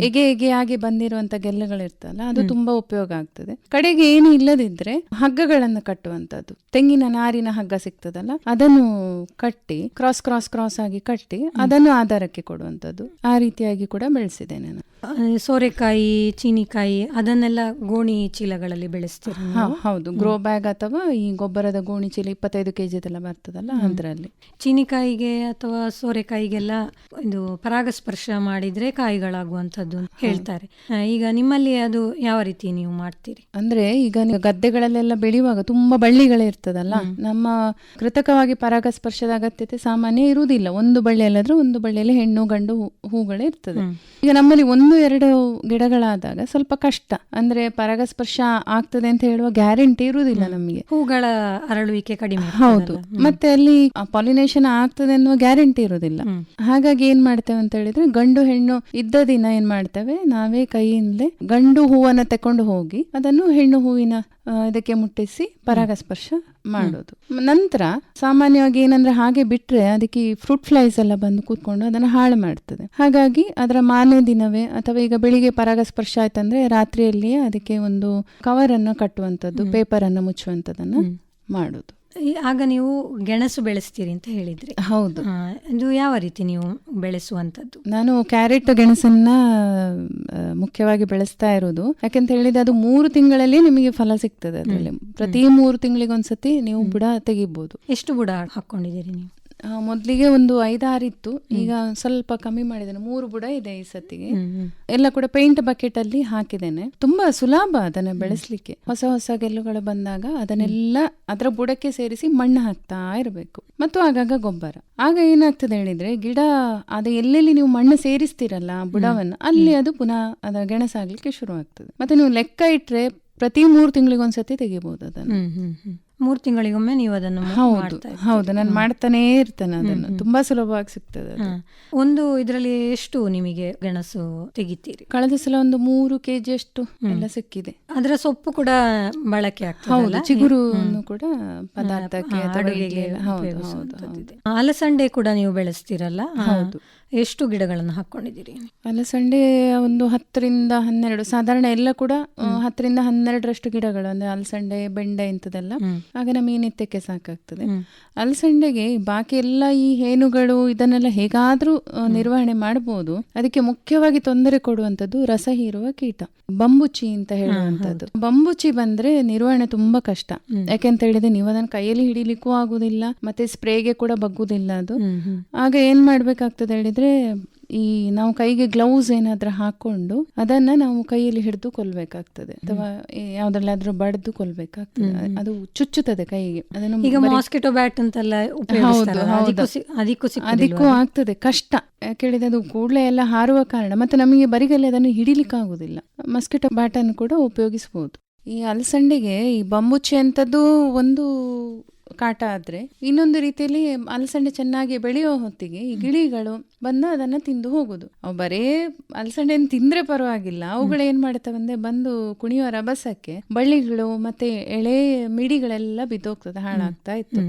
ಎಗೆಯಾಗಿ ಬಂದಿರುವಂತ ಗೆಲ್ಲುಗಳಿರ್ತಲ್ಲ, ಅದು ತುಂಬಾ ಉಪಯೋಗ ಆಗ್ತದೆ. ಕಡೆಗೆ ಏನು ಇಲ್ಲದಿದ್ರೆ ಹಗ್ಗಗಳನ್ನು ಕಟ್ಟುವಂತದ್ದು. ತೆಂಗಿನ ನಾರಿನ ಹಗ್ಗ ಸಿಗ್ತದಲ್ಲ, ಅದನ್ನು ಕಟ್ಟಿ ಕ್ರಾಸ್ ಆಗಿ ಕಟ್ಟಿ ಅದನ್ನು ಆಧಾರಕ್ಕೆ ಕೊಡುವಂತದ್ದು. ಆ ರೀತಿಯಾಗಿ ಕೂಡ ಬೆಳೆಸಿದ್ದೇನೆ ನಾನು. ಸೋರೆಕಾಯಿ, ಚೀನಿಕಾಯಿ ಅದನ್ನೆಲ್ಲ ಗೋಣಿ ಚೀಲಗಳಲ್ಲಿ ಬೆಳೆಸ್ತೀರಾ? ಹೌದು. ಗ್ರೋ ಬ್ಯಾಗ್ ಅಥವಾ ಈ ಗೊಬ್ಬರದ ಗೋಣಿ ಚೀಲ 25 kg ಆಗ್ತದಲ್ಲ ಅದರಲ್ಲಿ. ಚೀನಿಕಾಯಿಗೆ ಅಥವಾ ಸೋರೆಕಾಯಿಗೆಲ್ಲ ಇದು ಪರಾಗಸ್ಪರ್ಶ ಮಾಡಿದ್ರೆ ಕಾಯಿಗಳಾಗುವಂಥದ್ದು ಅಂತ ಹೇಳ್ತಾರೆ. ಈಗ ನಿಮ್ಮಲ್ಲಿ ಅದು ಯಾವ ರೀತಿ ನೀವು ಮಾಡ್ತೀರಿ? ಅಂದ್ರೆ ಈಗ ನೀವು ಗದ್ದೆಗಳಲ್ಲೆಲ್ಲ ಬೆಳೆಯುವಾಗ ತುಂಬಾ ಬಳ್ಳಿಗಳೇ ಇರ್ತದಲ್ಲ, ನಮ್ಮ ಕೃತಕವಾಗಿ ಪರಾಗಸ್ಪರ್ಶದ ಅಗತ್ಯತೆ ಸಾಮಾನ್ಯ ಇರುವುದಿಲ್ಲ. ಒಂದು ಬಳ್ಳಿಯಲ್ಲಾದ್ರೂ ಒಂದು ಬಳ್ಳಿಯಲ್ಲಿ ಹೆಣ್ಣು ಗಂಡು ಹೂಗಳೇ ಇರ್ತದೆ. ಈಗ ನಮ್ಮಲ್ಲಿ 1-2 ಗಿಡಗಳಾದಾಗ ಸ್ವಲ್ಪ ಕಷ್ಟ, ಅಂದ್ರೆ ಪರಾಗಸ್ಪರ್ಶ ಆಗ್ತದೆ ಅಂತ ಹೇಳುವ ಗ್ಯಾರಂಟಿ ಇರುವುದಿಲ್ಲ ನಮಗೆ. ಹೂಗಳ ಅರಳುವಿಕೆ ಕಡಿಮೆ. ಹೌದು, ಮತ್ತೆ ಅಲ್ಲಿ ಪಾಲಿನೇಷನ್ ಆಗ್ತದೆ ಅನ್ನುವ ಗ್ಯಾರಂಟಿ ಇರುವುದಿಲ್ಲ. ಹಾಗಾಗಿ ಏನ್ ಮಾಡ್ತೇವೆ ಅಂತ ಹೇಳಿದ್ರೆ, ಗಂಡು ಹೆಣ್ಣು ಇದ್ದ ದಿನ ಏನ್ ಮಾಡ್ತೇವೆ, ನಾವೇ ಕೈಯಿಂದಲೇ ಗಂಡು ಹೂವನ್ನ ತಕೊಂಡು ಹೋಗಿ ಅದನ್ನು ಹೆಣ್ಣು ಹೂವಿನ ಇದಕ್ಕೆ ಮುಟ್ಟಿಸಿ ಪರಾಗಸ್ಪರ್ಶ ಮಾಡೋದು. ನಂತರ ಸಾಮಾನ್ಯವಾಗಿ ಏನಂದ್ರೆ ಹಾಗೆ ಬಿಟ್ರೆ ಅದಕ್ಕೆ ಫ್ರೂಟ್ ಫ್ಲೈಸ್ ಎಲ್ಲ ಬಂದು ಕೂತ್ಕೊಂಡು ಅದನ್ನ ಹಾಳು ಮಾಡ್ತದೆ. ಹಾಗಾಗಿ ಅದರ ಮಾರನೇ ದಿನವೇ ಅಥವಾ ಈಗ ಬೆಳಿಗ್ಗೆ ಪರಾಗಸ್ಪರ್ಶ ಆಯ್ತಂದ್ರೆ ರಾತ್ರಿಯಲ್ಲಿಯೇ ಅದಕ್ಕೆ ಒಂದು ಕವರ್ ಅನ್ನು ಕಟ್ಟುವಂಥದ್ದು, ಪೇಪರ್ ಅನ್ನು ಮುಚ್ಚುವಂಥದ್ದನ್ನ ಮಾಡೋದು. ಆಗ ನೀವು ಗೆಣಸು ಬೆಳೆಸ್ತೀರಿ ಅಂತ ಹೇಳಿದ್ರಿ. ಹೌದು. ಇದು ಯಾವ ರೀತಿ ನೀವು ಬೆಳೆಸುವಂಥದ್ದು? ನಾನು ಕ್ಯಾರೆಟ್ ಗೆಣಸನ್ನ ಮುಖ್ಯವಾಗಿ ಬೆಳೆಸ್ತಾ ಇರೋದು. ಯಾಕೆಂತ ಹೇಳಿದ್ರೆ ಅದು 3 ತಿಂಗಳಲ್ಲಿ ನಿಮಗೆ ಫಲ ಸಿಗ್ತದೆ. ಅದರಲ್ಲಿ ಪ್ರತಿ 3 ತಿಂಗಳಿಗೊಂದ್ಸತಿ ನೀವು ಬುಡ ತೆಗಿಬಹುದು. ಎಷ್ಟು ಬುಡ ಹಾಕೊಂಡಿದ್ದೀರಿ ನೀವು? ಮೊದ್ಲಿಗೆ ಒಂದು 5-6 ಇತ್ತು, ಈಗ ಸ್ವಲ್ಪ ಕಮ್ಮಿ ಮಾಡಿದ್ದೇನೆ. 3 ಬುಡ ಇದೆ ಈ ಸತಿಗೆ. ಎಲ್ಲ ಕೂಡ ಪೇಂಟ್ ಬಕೆಟ್ ಅಲ್ಲಿ ಹಾಕಿದ್ದೇನೆ. ತುಂಬಾ ಸುಲಭ ಅದನ್ನ ಬೆಳೆಸ್ಲಿಕ್ಕೆ. ಹೊಸ ಗೆಲ್ಲುಗಳು ಬಂದಾಗ ಅದನ್ನೆಲ್ಲ ಅದರ ಬುಡಕ್ಕೆ ಸೇರಿಸಿ ಮಣ್ಣು ಹಾಕ್ತಾ ಇರಬೇಕು, ಮತ್ತು ಆಗಾಗ ಗೊಬ್ಬರ. ಆಗ ಏನಾಗ್ತದೆ ಹೇಳಿದ್ರೆ, ಗಿಡ ಅದು ಎಲ್ಲೆಲ್ಲಿ ನೀವು ಮಣ್ಣು ಸೇರಿಸ್ತೀರಲ್ಲ ಬುಡವನ್ನು, ಅಲ್ಲಿ ಅದು ಪುನಃ ಅದ ಗೆಣಸಾಗ್ಲಿಕ್ಕೆ ಶುರು ಆಗ್ತದೆ. ಮತ್ತೆ ನೀವು ಲೆಕ್ಕ ಇಟ್ರೆ ಪ್ರತಿ 3 ತಿಂಗಳಿಗೊಂದ್ಸತಿ ತೆಗಿಬಹುದು ಅದನ್ನು. 3 ತಿಂಗಳಿಗೊಮ್ಮೆ ನೀವು ಅದನ್ನು? ಹೌದು, ನಾನು ಮಾಡ್ತಾನೆ ಇರ್ತೇನೆ ಅದನ್ನು. ತುಂಬಾ ಸುಲಭವಾಗಿ ಸಿಗ್ತದೆ. ಒಂದು ಇದರಲ್ಲಿ ಎಷ್ಟು ನಿಮಗೆ ಗೆಣಸು ತೆಗಿತೀರಿ? ಕಳೆದ ಸಲ ಒಂದು 3 kg ಅಷ್ಟು ಎಲ್ಲ ಸಿಕ್ಕಿದೆ. ಅದರ ಸೊಪ್ಪು ಕೂಡ ಬಳಕೆ ಆಗ್ತದೆ. ಹೌದು, ಚಿಗುರು ಕೂಡ ಪದಾರ್ಥಕ್ಕೆ ಅಡುಗೆಗೆ ಉಪಯೋಗಿಸುವಂತದ್ದು. ಅಲಸಂಡೆ ಕೂಡ ನೀವು ಬೆಳೆಸ್ತೀರಲ್ಲ? ಹೌದು. ಎಷ್ಟು ಗಿಡಗಳನ್ನು ಹಾಕೊಂಡಿದ್ದೀರಿ? ಅಲಸಂಡೆ ಒಂದು 10-12, ಸಾಧಾರಣ ಎಲ್ಲ ಕೂಡ 10-12 ಗಿಡಗಳು, ಅಂದ್ರೆ ಅಲಸಂಡೆ, ಬೆಂಡೆ ಇಂಥದೆಲ್ಲ. ಆಗ ನಮಗೆ ನಿತ್ಯಕ್ಕೆ ಸಾಕಾಗ್ತದೆ. ಅಲಸಂಡೆಗೆ ಬಾಕಿ ಎಲ್ಲ ಈ ಹೇನುಗಳು ಇದನ್ನೆಲ್ಲ ಹೇಗಾದ್ರೂ ನಿರ್ವಹಣೆ ಮಾಡಬಹುದು. ಅದಕ್ಕೆ ಮುಖ್ಯವಾಗಿ ತೊಂದರೆ ಕೊಡುವಂತದ್ದು ರಸ ಹೀರುವ ಕೀಟ, ಬಂಬುಚಿ ಅಂತ ಹೇಳುವಂತದ್ದು. ಬಂಬುಚಿ ಬಂದ್ರೆ ನಿರ್ವಹಣೆ ತುಂಬಾ ಕಷ್ಟ. ಯಾಕೆಂತ ಹೇಳಿದ್ರೆ ನೀವು ಅದನ್ನ ಕೈಯಲ್ಲಿ ಹಿಡಿಲಿಕ್ಕೂ ಆಗುದಿಲ್ಲ, ಮತ್ತೆ ಸ್ಪ್ರೇಗೆ ಕೂಡ ಬಗ್ಗುದಿಲ್ಲ ಅದು. ಆಗ ಏನ್ ಮಾಡ್ಬೇಕಾಗ್ತದೆ ಹೇಳಿದ್ರೆ, ಈ ನಾವು ಕೈಗೆ ಗ್ಲೌಸ್ ಏನಾದ್ರೂ ಹಾಕೊಂಡು ಅದನ್ನ ನಾವು ಕೈಯಲ್ಲಿ ಹಿಡಿದು ಕೊಲ್ಬೇಕಾಗ್ತದೆ, ಅಥವಾ ಯಾವ್ದ್ರಲ್ಲಾದ್ರೂ ಬಡ್ದು ಕೊಲ್ಬೇಕಾಗ್ತದೆ. ಅದು ಚುಚ್ಚುತ್ತದೆ ಕೈಗೆ. ಅದನ್ನು ಈಗ ಮಾಸ್ಕಿಟೋ ಬ್ಯಾಟ್ ಅಂತೆಲ್ಲ ಅದಕ್ಕೂ ಆಗ್ತದೆ ಕಷ್ಟ. ಯಾಕೇಳಿದ್ರೆ ಅದು ಕೂಡಲೇ ಎಲ್ಲ ಹಾರುವ ಕಾರಣ, ಮತ್ತೆ ನಮಗೆ ಬರಿಗಲ್ಲಿ ಅದನ್ನು ಹಿಡಿಲಿಕ್ಕೆ ಆಗುದಿಲ್ಲ. ಮಸ್ಕಿಟೋ ಬ್ಯಾಟ್ ಅನ್ನು ಕೂಡ ಉಪಯೋಗಿಸಬಹುದು. ಈ ಅಲಸಂಡೆಗೆ ಈ ಬಂಬುಚ್ಚಿ ಅಂತದ್ದು ಒಂದು ಕಾಟ ಆದ್ರೆ, ಇನ್ನೊಂದು ರೀತಿಯಲ್ಲಿ ಅಲಸಂಡೆ ಚೆನ್ನಾಗಿ ಬೆಳೆಯೋ ಹೊತ್ತಿಗೆ ಈ ಗಿಳಿಗಳು ಬಂದು ಅದನ್ನ ತಿಂದು ಹೋಗುದು. ಅವು ಬರೇ ಅಲಸಂಡೆಯನ್ನು ತಿಂದ್ರೆ ಪರವಾಗಿಲ್ಲ, ಅವುಗಳು ಏನ್ ಮಾಡ್ತವೆ ಅಂದ್ರೆ ಬಂದು ಕುಣಿಯುವ ರಭಸಕ್ಕೆ ಬಳ್ಳಿಗಳು ಮತ್ತೆ ಎಳೆ ಮಿಡಿಗಳೆಲ್ಲ ಬಿದ್ದೋಗ್ತದೆ, ಹಾಳಾಗ್ತಾ ಇತ್ತು.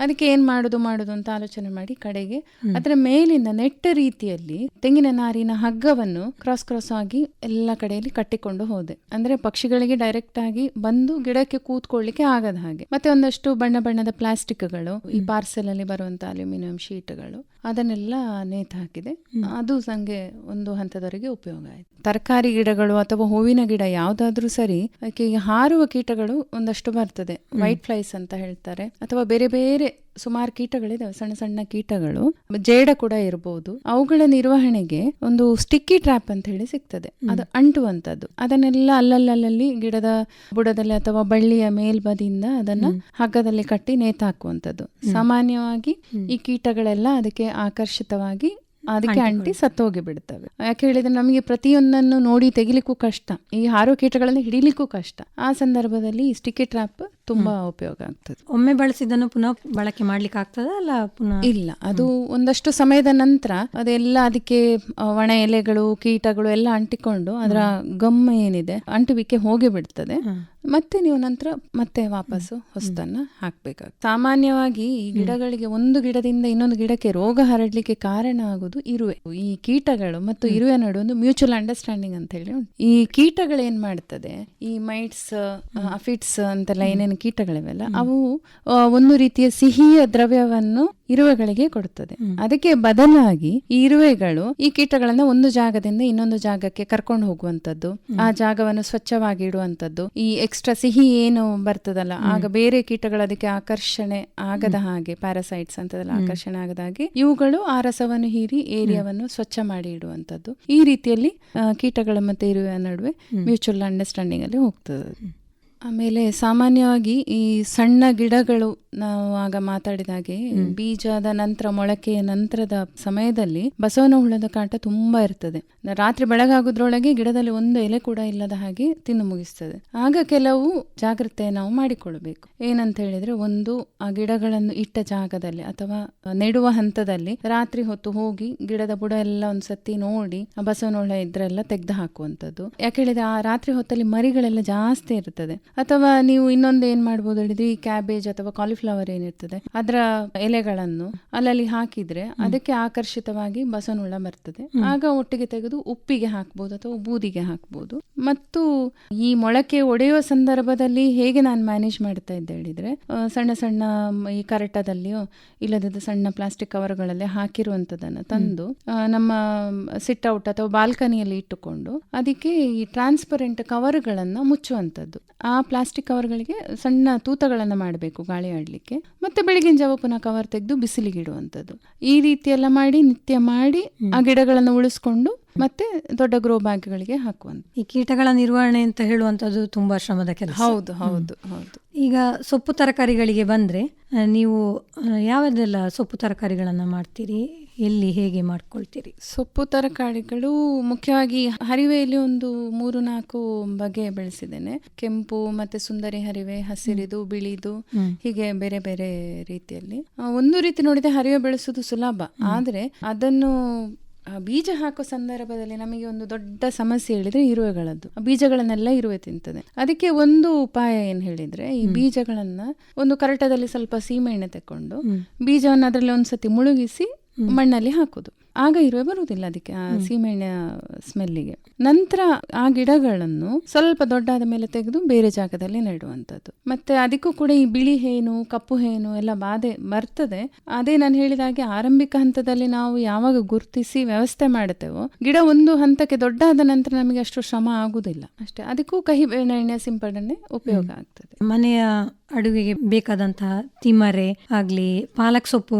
ಅದಕ್ಕೆ ಏನ್ ಮಾಡುದು ಅಂತ ಆಲೋಚನೆ ಮಾಡಿ ಕಡೆಗೆ ಅದರ ಮೇಲಿಂದ ನೆಟ್ಟ ರೀತಿಯಲ್ಲಿ ತೆಂಗಿನ ನಾರಿನ ಹಗ್ಗವನ್ನು ಕ್ರಾಸ್ ಆಗಿ ಎಲ್ಲ ಕಡೆಯಲ್ಲಿ ಕಟ್ಟಿಕೊಂಡು ಹೋದೆ. ಅಂದ್ರೆ ಪಕ್ಷಿಗಳಿಗೆ ಡೈರೆಕ್ಟ್ ಆಗಿ ಬಂದು ಗಿಡಕ್ಕೆ ಕೂತ್ಕೊಳ್ಳಿಕ್ಕೆ ಆಗದ ಹಾಗೆ. ಮತ್ತೆ ಒಂದಷ್ಟು ಬಣ್ಣದ ಪ್ಲಾಸ್ಟಿಕ್ಗಳು, ಈ ಪಾರ್ಸೆಲ್ ಅಲ್ಲಿ ಬರುವಂತ ಅಲ್ಯೂಮಿನಿಯಂ ಶೀಟ್ಗಳು, ಅದನ್ನೆಲ್ಲ ನೇತು ಹಾಕಿದೆ. ಅದು ಸಂಗೆ ಒಂದು ಹಂತದವರೆಗೆ ಉಪಯೋಗ ಆಯ್ತು. ತರಕಾರಿ ಗಿಡಗಳು ಅಥವಾ ಹೂವಿನ ಗಿಡ ಯಾವ್ದಾದ್ರೂ ಸರಿ, ಅದಕ್ಕೆ ಹಾರುವ ಕೀಟಗಳು ಒಂದಷ್ಟು ಬರ್ತದೆ, ವೈಟ್ ಫ್ಲೈಸ್ ಅಂತ ಹೇಳ್ತಾರೆ, ಅಥವಾ ಬೇರೆ ಬೇರೆ ಸುಮಾರು ಕೀಟಗಳಿದಾವೆ, ಸಣ್ಣ ಸಣ್ಣ ಕೀಟಗಳು, ಜೇಡ ಕೂಡ ಇರಬಹುದು. ಅವುಗಳ ನಿರ್ವಹಣೆಗೆ ಒಂದು ಸ್ಟಿಕ್ಕಿ ಟ್ರ್ಯಾಪ್ ಅಂತ ಹೇಳಿ ಸಿಗ್ತದೆ, ಅದು ಅಂಟುವಂತದ್ದು. ಅದನ್ನೆಲ್ಲ ಅಲ್ಲಲ್ಲಿ ಗಿಡದ ಬುಡದಲ್ಲಿ ಅಥವಾ ಬಳ್ಳಿಯ ಮೇಲ್ಬದಿಯಿಂದ ಅದನ್ನ ಹಗ್ಗದಲ್ಲಿ ಕಟ್ಟಿ ನೇತು ಹಾಕುವಂಥದ್ದು. ಸಾಮಾನ್ಯವಾಗಿ ಈ ಕೀಟಗಳೆಲ್ಲ ಅದಕ್ಕೆ ಆಕರ್ಷಿತವಾಗಿ ಅದಕ್ಕೆ ಅಂಟಿ ಸತ್ತೋಗಿ ಬಿಡ್ತವೆ. ಯಾಕೆ ಹೇಳಿದ್ರೆ ನಮಗೆ ಪ್ರತಿಯೊಂದನ್ನು ನೋಡಿ ತೆಗಿಲಿಕ್ಕೂ ಕಷ್ಟ, ಈ ಹಾರೋ ಕೀಟಗಳನ್ನು ಹಿಡಿಲಿಕ್ಕೂ ಕಷ್ಟ. ಆ ಸಂದರ್ಭದಲ್ಲಿ ಈ ಸ್ಟಿಕ್ಕಿ ಟ್ರ್ಯಾಪ್ ತುಂಬಾ ಉಪಯೋಗ ಆಗ್ತದೆ. ಒಮ್ಮೆ ಬಳಸಿದನ್ನು ಪುನಃ ಬಳಕೆ ಮಾಡ್ಲಿಕ್ಕೆ ಆಗ್ತದ ಅಲ್ಲ? ಪುನಃ ಇಲ್ಲ, ಅದು ಒಂದಷ್ಟು ಸಮಯದ ನಂತರ ಅದೆಲ್ಲ ಅದಕ್ಕೆ ಒಣ ಎಲೆಗಳು, ಕೀಟಗಳು ಎಲ್ಲ ಅಂಟಿಕೊಂಡು ಅದರ ಗಮ್ ಏನಿದೆ ಅಂಟುವಿಕೆ ಹೋಗಿ ಬಿಡ್ತದೆ. ಮತ್ತೆ ನೀವು ನಂತರ ಮತ್ತೆ ವಾಪಸ್ಸು ಹೊಸದನ್ನ ಹಾಕ್ಬೇಕಾಗ್ತದೆ. ಸಾಮಾನ್ಯವಾಗಿ ಈ ಗಿಡಗಳಿಗೆ ಒಂದು ಗಿಡದಿಂದ ಇನ್ನೊಂದು ಗಿಡಕ್ಕೆ ರೋಗ ಹರಡ್ಲಿಕ್ಕೆ ಕಾರಣ ಆಗುದು ಇರುವೆ. ಈ ಕೀಟಗಳು ಮತ್ತು ಇರುವೆ ನಡುವೆ ಒಂದು ಮ್ಯೂಚುವಲ್ ಅಂಡರ್ಸ್ಟ್ಯಾಂಡಿಂಗ್ ಅಂತ ಹೇಳಿ ಉಂಟು. ಈ ಕೀಟಗಳು ಏನ್ ಮಾಡ್ತದೆ, ಈ ಮೈಟ್ಸ್, ಅಫಿಡ್ಸ್ ಅಂತೆಲ್ಲ ಏನೇನು ಕೀಟಗಳಿವೆಲ್ಲ, ಅವು ಒಂದು ರೀತಿಯ ಸಿಹಿಯ ದ್ರವ್ಯವನ್ನು ಇರುವೆಗಳಿಗೆ ಕೊಡುತ್ತದೆ. ಅದಕ್ಕೆ ಬದಲಾಗಿ ಈ ಇರುವೆಗಳು ಈ ಕೀಟಗಳನ್ನ ಒಂದು ಜಾಗದಿಂದ ಇನ್ನೊಂದು ಜಾಗಕ್ಕೆ ಕರ್ಕೊಂಡು ಹೋಗುವಂತದ್ದು, ಆ ಜಾಗವನ್ನು ಸ್ವಚ್ಛವಾಗಿ ಇಡುವಂತದ್ದು, ಈ ಎಕ್ಸ್ಟ್ರಾ ಸಿಹಿ ಏನು ಬರ್ತದಲ್ಲ ಆಗ ಬೇರೆ ಕೀಟಗಳು ಅದಕ್ಕೆ ಆಕರ್ಷಣೆ ಆಗದ ಹಾಗೆ, ಪ್ಯಾರಾಸೈಟ್ಸ್ ಅಂತದಲ್ಲ ಆಕರ್ಷಣೆ ಆಗದ ಹಾಗೆ ಇವುಗಳು ಆ ರಸವನ್ನು ಹೀರಿ ಏರಿಯಾವನ್ನು ಸ್ವಚ್ಛ ಮಾಡಿ ಇಡುವಂತದ್ದು. ಈ ರೀತಿಯಲ್ಲಿ ಕೀಟಗಳ ಮತ್ತೆ ಇರುವೆಯ ನಡುವೆ ಮ್ಯೂಚುವಲ್ ಅಂಡರ್ಸ್ಟ್ಯಾಂಡಿಂಗ್ ಅಲ್ಲಿ ಹೋಗ್ತದೆ. ಆಮೇಲೆ ಸಾಮಾನ್ಯವಾಗಿ ಈ ಸಣ್ಣ ಗಿಡಗಳು ನಾವು ಆಗ ಮಾತಾಡಿದ ಹಾಗೆ ಬೀಜದ ನಂತರ ಮೊಳಕೆಯ ನಂತರದ ಸಮಯದಲ್ಲಿ ಬಸವನ ಹುಳದ ಕಾಟ ತುಂಬಾ ಇರ್ತದೆ. ರಾತ್ರಿ ಬೆಳಗಾಗೋದ್ರೊಳಗೆ ಗಿಡದಲ್ಲಿ ಒಂದು ಎಲೆ ಕೂಡ ಇಲ್ಲದ ಹಾಗೆ ತಿಂದು ಮುಗಿಸ್ತದೆ. ಆಗ ಕೆಲವು ಜಾಗ್ರತೆ ನಾವು ಮಾಡಿಕೊಳ್ಬೇಕು. ಏನಂತ ಹೇಳಿದ್ರೆ, ಒಂದು ಆ ಗಿಡಗಳನ್ನು ಇಟ್ಟ ಜಾಗದಲ್ಲಿ ಅಥವಾ ನೆಡುವ ಹಂತದಲ್ಲಿ ರಾತ್ರಿ ಹೊತ್ತು ಹೋಗಿ ಗಿಡದ ಬುಡ ಎಲ್ಲ ಒಂದ್ಸತಿ ನೋಡಿ ಆ ಬಸವನ ಹುಳ ಇದ್ರೆಲ್ಲ ತೆಗೆದು ಹಾಕುವಂಥದ್ದು. ಯಾಕೆ ಹೇಳಿದ್ರೆ ಆ ರಾತ್ರಿ ಹೊತ್ತಲ್ಲಿ ಮರಿಗಳೆಲ್ಲ ಜಾಸ್ತಿ ಇರ್ತದೆ. ಅಥವಾ ನೀವು ಇನ್ನೊಂದು ಏನ್ ಮಾಡ್ಬೋದು ಹೇಳಿದ್ರೆ, ಈ ಕ್ಯಾಬೇಜ್ ಅಥವಾ ಕಾಲಿಫ್ಲವರ್ ಏನಿರ್ತದೆ ಅದರ ಎಲೆಗಳನ್ನು ಅಲ್ಲಲ್ಲಿ ಹಾಕಿದ್ರೆ ಅದಕ್ಕೆ ಆಕರ್ಷಿತವಾಗಿ ಬಸವನ ಹುಳ ಬರ್ತದೆ. ಆಗ ಒಟ್ಟಿಗೆ ತೆಗೆದು ಉಪ್ಪಿಗೆ ಹಾಕ್ಬೋದು ಅಥವಾ ಬೂದಿಗೆ ಹಾಕ್ಬೋದು. ಮತ್ತು ಈ ಮೊಳಕೆ ಒಡೆಯುವ ಸಂದರ್ಭದಲ್ಲಿ ಹೇಗೆ ನಾನು ಮ್ಯಾನೇಜ್ ಮಾಡ್ತಾ ಇದ್ದೆ ಹೇಳಿದ್ರೆ, ಸಣ್ಣ ಸಣ್ಣ ಈ ಕರಟದಲ್ಲಿಯೋ ಇಲ್ಲದ ಸಣ್ಣ ಪ್ಲಾಸ್ಟಿಕ್ ಕವರ್ಗಳಲ್ಲಿ ಹಾಕಿರುವಂತದನ್ನ ತಂದು ನಮ್ಮ ಸಿಟ್ ಔಟ್ ಅಥವಾ ಬಾಲ್ಕನಿಯಲ್ಲಿ ಇಟ್ಟುಕೊಂಡು ಅದಕ್ಕೆ ಈ ಟ್ರಾನ್ಸ್ಪರೆಂಟ್ ಕವರ್ಗಳನ್ನ ಮುಚ್ಚುವಂಥದ್ದು. ಆ ಪ್ಲಾಸ್ಟಿಕ್ ಕವರ್ಗಳಿಗೆ ಸಣ್ಣ ತೂತಗಳನ್ನ ಮಾಡಬೇಕು ಗಾಳಿ ಆಡ್ಲಿಕ್ಕೆ. ಮತ್ತೆ ಬೆಳಗಿನ ಜಾವ ಪುನಃ ಕವರ್ ತೆಗೆದು ಬಿಸಿಲಿಗೆ ಇಡುವಂಥದ್ದು. ಈ ರೀತಿ ಎಲ್ಲ ಮಾಡಿ ನಿತ್ಯ ಮಾಡಿ ಆ ಗಿಡಗಳನ್ನು ಉಳಿಸ್ಕೊಂಡು ಮತ್ತೆ ದೊಡ್ಡ ಗ್ರೋ ಬ್ಯಾಗ್ಗಳಿಗೆ ಹಾಕುವಂತ. ಈ ಕೀಟಗಳ ನಿರ್ವಹಣೆ ಅಂತ ಹೇಳುವಂಥದ್ದು ತುಂಬಾ ಶ್ರಮದ ಕೆಲಸ. ಹೌದು ಹೌದು ಹೌದು. ಈಗ ಸೊಪ್ಪು ತರಕಾರಿಗಳಿಗೆ ಬಂದ್ರೆ ನೀವು ಯಾವುದೆಲ್ಲ ಸೊಪ್ಪು ತರಕಾರಿಗಳನ್ನ ಮಾಡ್ತೀರಿ, ಎಲ್ಲಿ ಹೇಗೆ ಮಾಡ್ಕೊಳ್ತೀರಿ? ಸೊಪ್ಪು ತರಕಾರಿಗಳು ಮುಖ್ಯವಾಗಿ ಹರಿವೆಯಲ್ಲಿ ಒಂದು 3-4 ಬಗೆ ಬೆಳೆಸಿದ್ದೇನೆ. ಕೆಂಪು ಮತ್ತೆ ಸುಂದರಿ ಹರಿವೆ, ಹಸಿರಿದು, ಬಿಳಿದು, ಹೀಗೆ ಬೇರೆ ಬೇರೆ ರೀತಿಯಲ್ಲಿ. ಒಂದು ರೀತಿ ನೋಡಿದ್ರೆ ಹರಿವೆ ಬೆಳೆಸೋದು ಸುಲಭ, ಆದ್ರೆ ಅದನ್ನು ಬೀಜ ಹಾಕೋ ಸಂದರ್ಭದಲ್ಲಿ ನಮಗೆ ಒಂದು ದೊಡ್ಡ ಸಮಸ್ಯೆ ಹೇಳಿದ್ರೆ ಇರುವೆಗಳದ್ದು. ಬೀಜಗಳನ್ನೆಲ್ಲ ಇರುವೆ ತಿಂತದೆ. ಅದಕ್ಕೆ ಒಂದು ಉಪಾಯ ಏನ್ ಹೇಳಿದ್ರೆ, ಈ ಬೀಜಗಳನ್ನ ಒಂದು ಕರಟದಲ್ಲಿ ಸ್ವಲ್ಪ ಸೀಮೆ ಎಣ್ಣೆ ತಕೊಂಡು ಬೀಜವನ್ನು ಅದರಲ್ಲಿ ಒಂದ್ಸತಿ ಮುಳುಗಿಸಿ ಮಣ್ಣಲ್ಲಿ ಹಾಕುದು. ಆಗ ಇರುವೆ ಬರುವುದಿಲ್ಲ ಅದಕ್ಕೆ, ಆ ಸೀಮೆಣ್ಣೆಯ ಸ್ಮೆಲ್ಲಿಗೆ. ನಂತರ ಆ ಗಿಡಗಳನ್ನು ಸ್ವಲ್ಪ ದೊಡ್ಡಾದ ಮೇಲೆ ತೆಗೆದು ಬೇರೆ ಜಾಗದಲ್ಲಿ ನೆಡುವಂಥದ್ದು. ಮತ್ತೆ ಅದಕ್ಕೂ ಕೂಡ ಈ ಬಿಳಿ ಹೇನು, ಕಪ್ಪು ಹೇನು ಎಲ್ಲ ಬಾಧೆ ಬರ್ತದೆ. ಅದೇ ನಾನು ಹೇಳಿದ ಹಾಗೆ ಆರಂಭಿಕ ಹಂತದಲ್ಲಿ ನಾವು ಯಾವಾಗ ಗುರುತಿಸಿ ವ್ಯವಸ್ಥೆ ಮಾಡುತ್ತೇವೋ, ಗಿಡ ಒಂದು ಹಂತಕ್ಕೆ ದೊಡ್ಡಾದ ನಂತರ ನಮಗೆ ಅಷ್ಟು ಶ್ರಮ ಆಗುದಿಲ್ಲ ಅಷ್ಟೇ. ಅದಕ್ಕೂ ಕಹಿ ಎಣ್ಣೆ ಸಿಂಪಡಣೆ ಉಪಯೋಗ ಆಗ್ತದೆ. ಮನೆಯ ಅಡುಗೆಗೆ ಬೇಕಾದಂತಹ ತಿಮರೆ ಆಗ್ಲಿ, ಪಾಲಕ್ ಸೊಪ್ಪು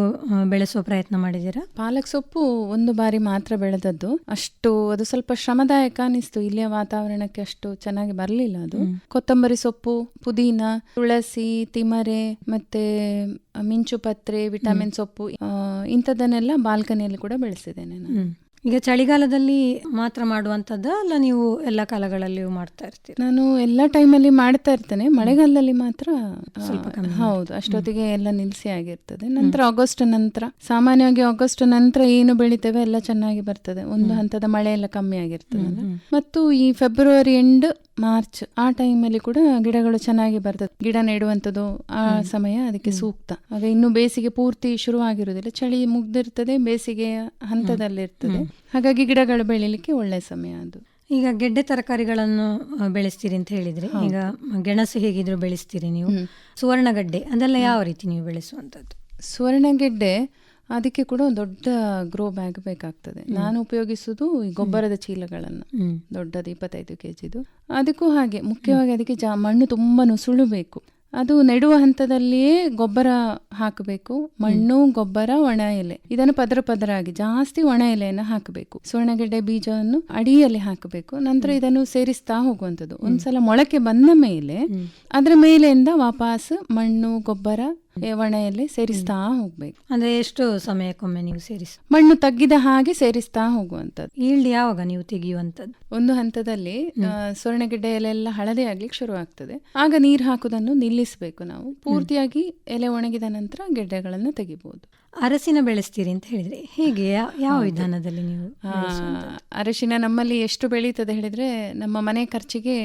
ಬೆಳೆಸುವ ಪ್ರಯತ್ನ ಮಾಡಿದ್ದೀರಾ? ಪಾಲಕ್ ಸೊಪ್ಪು ಒಂದು ಬಾರಿ ಮಾತ್ರ ಬೆಳೆದದ್ದು. ಅಷ್ಟು ಅದು ಸ್ವಲ್ಪ ಶ್ರಮದಾಯಕ ಅನಿಸ್ತು. ಇಲ್ಲಿಯ ವಾತಾವರಣಕ್ಕೆ ಅಷ್ಟು ಚೆನ್ನಾಗಿ ಬರಲಿಲ್ಲ ಅದು. ಕೊತ್ತಂಬರಿ ಸೊಪ್ಪು, ಪುದೀನ, ತುಳಸಿ, ತಿಮರೆ ಮತ್ತೆ ಮಿಂಚುಪತ್ರೆ, ವಿಟಮಿನ್ ಸೊಪ್ಪು ಇಂಥದ್ದನ್ನೆಲ್ಲ ಬಾಲ್ಕನಿಯಲ್ಲಿ ಕೂಡ ಬೆಳೆಸಿದ್ದೇನೆ ನಾನು. ಈಗ ಚಳಿಗಾಲದಲ್ಲಿ ಮಾತ್ರ ಮಾಡುವಂತದ್ದ ಅಲ್ಲ, ನೀವು ಎಲ್ಲ ಕಾಲಗಳಲ್ಲಿಯೂ ಮಾಡ್ತಾ ಇರ್ತೀರಿ? ನಾನು ಎಲ್ಲ ಟೈಮಲ್ಲಿ ಮಾಡ್ತಾ ಇರ್ತೇನೆ. ಮಳೆಗಾಲದಲ್ಲಿ ಮಾತ್ರ ಸ್ವಲ್ಪ ಕಮ್ಮಿ. ಹೌದು, ಅಷ್ಟೊತ್ತಿಗೆ ಎಲ್ಲ ನಿಲ್ಸಿ ಆಗಿರ್ತದೆ. ನಂತರ ಆಗಸ್ಟ್ ನಂತರ, ಸಾಮಾನ್ಯವಾಗಿ ಆಗಸ್ಟ್ ನಂತರ ಏನು ಬೆಳಿತೇವೆ ಎಲ್ಲ ಚೆನ್ನಾಗಿ ಬರ್ತದೆ. ಒಂದು ಹಂತದ ಮಳೆ ಎಲ್ಲ ಕಮ್ಮಿ ಆಗಿರ್ತದಲ್ಲ. ಮತ್ತು ಈ ಫೆಬ್ರವರಿ ಎಂಡ್ ಮಾರ್ಚ್ ಆ ಟೈಮಲ್ಲಿ ಕೂಡ ಗಿಡಗಳು ಚೆನ್ನಾಗಿ ಬರ್ತದೆ. ಗಿಡ ನೆಡುವಂಥದ್ದು ಆ ಸಮಯ ಅದಕ್ಕೆ ಸೂಕ್ತ. ಆಗ ಇನ್ನು ಬೇಸಿಗೆ ಪೂರ್ತಿ ಶುರು ಆಗಿರುವುದಿಲ್ಲ, ಚಳಿ ಮುಗ್ದಿರ್ತದೆ, ಬೇಸಿಗೆಯ ಹಂತದಲ್ಲಿರ್ತದೆ. ಹಾಗಾಗಿ ಗಿಡಗಳು ಬೆಳಿಲಿಕ್ಕೆ ಒಳ್ಳೆ ಸಮಯ ಅದು. ಈಗ ಗೆಡ್ಡೆ ತರಕಾರಿಗಳನ್ನು ಬೆಳೆಸ್ತೀರಿ ಅಂತ ಹೇಳಿದ್ರೆ, ಈಗ ಗೆಣಸು ಹೇಗಿದ್ರು ಬೆಳೆಸ್ತೀರಿ ನೀವು, ಸುವರ್ಣಗಡ್ಡೆ ಅದೆಲ್ಲ ಯಾವ ರೀತಿ ನೀವು ಬೆಳೆಸುವಂಥದ್ದು? ಸುವರ್ಣಗೆಡ್ಡೆ ಅದಕ್ಕೆ ಕೂಡ ಒಂದು ದೊಡ್ಡ ಗ್ರೋ ಬ್ಯಾಗ್ ಬೇಕಾಗ್ತದೆ. ನಾನು ಉಪಯೋಗಿಸುವುದು ಈ ಗೊಬ್ಬರದ ಚೀಲಗಳನ್ನು, ದೊಡ್ಡದು 25 kgದು. ಅದಕ್ಕೂ ಹಾಗೆ ಮುಖ್ಯವಾಗಿ ಅದಕ್ಕೆ ಮಣ್ಣು ತುಂಬ ನುಸುಳು ಬೇಕು. ಅದು ನೆಡುವ ಹಂತದಲ್ಲಿಯೇ ಗೊಬ್ಬರ ಹಾಕಬೇಕು. ಮಣ್ಣು, ಗೊಬ್ಬರ, ಒಣ ಎಲೆ ಇದನ್ನು ಪದರಾಗಿ ಜಾಸ್ತಿ ಒಣ ಎಲೆಯನ್ನು ಹಾಕಬೇಕು. ಸುವರ್ಣಗೆಡ್ಡೆ ಬೀಜವನ್ನು ಅಡಿಯಲ್ಲಿ ಹಾಕಬೇಕು. ನಂತರ ಇದನ್ನು ಸೇರಿಸ್ತಾ ಹೋಗುವಂಥದ್ದು. ಒಂದ್ಸಲ ಮೊಳಕೆ ಬಂದ ಮೇಲೆ ಅದರ ಮೇಲೆಯಿಂದ ವಾಪಸ್ ಮಣ್ಣು, ಗೊಬ್ಬರ, ಒಣ ಎಲೆ ಸೇರಿಸ್ತಾ ಹೋಗ್ಬೇಕು. ಅಂದ್ರೆ ಎಷ್ಟು ಸಮಯಕ್ಕೊಮ್ಮೆ ನೀವು ಸೇರಿಸಿ? ಮಣ್ಣು ತಗ್ಗಿದ ಹಾಗೆ ಸೇರಿಸ್ತಾ ಹೋಗುವಂಥದ್ದು. ಈಲ್ಡ್ ಯಾವಾಗ ನೀವು ತೆಗೆಯುವಂಥದ್ದು? ಒಂದು ಹಂತದಲ್ಲಿ ಸುವರ್ಣಗೆಡ್ಡೆ ಎಲೆಲ್ಲ ಹಳದಿ ಆಗ್ಲಿಕ್ಕೆ ಶುರು ಆಗ್ತದೆ. ಆಗ ನೀರು ಹಾಕುವುದನ್ನು ನಿಲ್ಲಿಸಬೇಕು ನಾವು. ಪೂರ್ತಿಯಾಗಿ ಎಲೆ ಒಣಗಿದ ನಂತರ ಗೆಡ್ಡೆಗಳನ್ನು ತೆಗಿಬಹುದು. ಅರಸಿನ ಬೆಳೆಸ್ತೀರಿ ಅಂತ ಹೇಳಿದ್ರೆ ಹೇಗೆ, ಯಾವ ವಿಧಾನದಲ್ಲಿ ನೀವು? ಅರಶಿನ ನಮ್ಮಲ್ಲಿ ಎಷ್ಟು ಬೆಳೀತದೆ ಹೇಳಿದ್ರೆ, ನಮ್ಮ ಮನೆ ಖರ್ಚಿಗೆ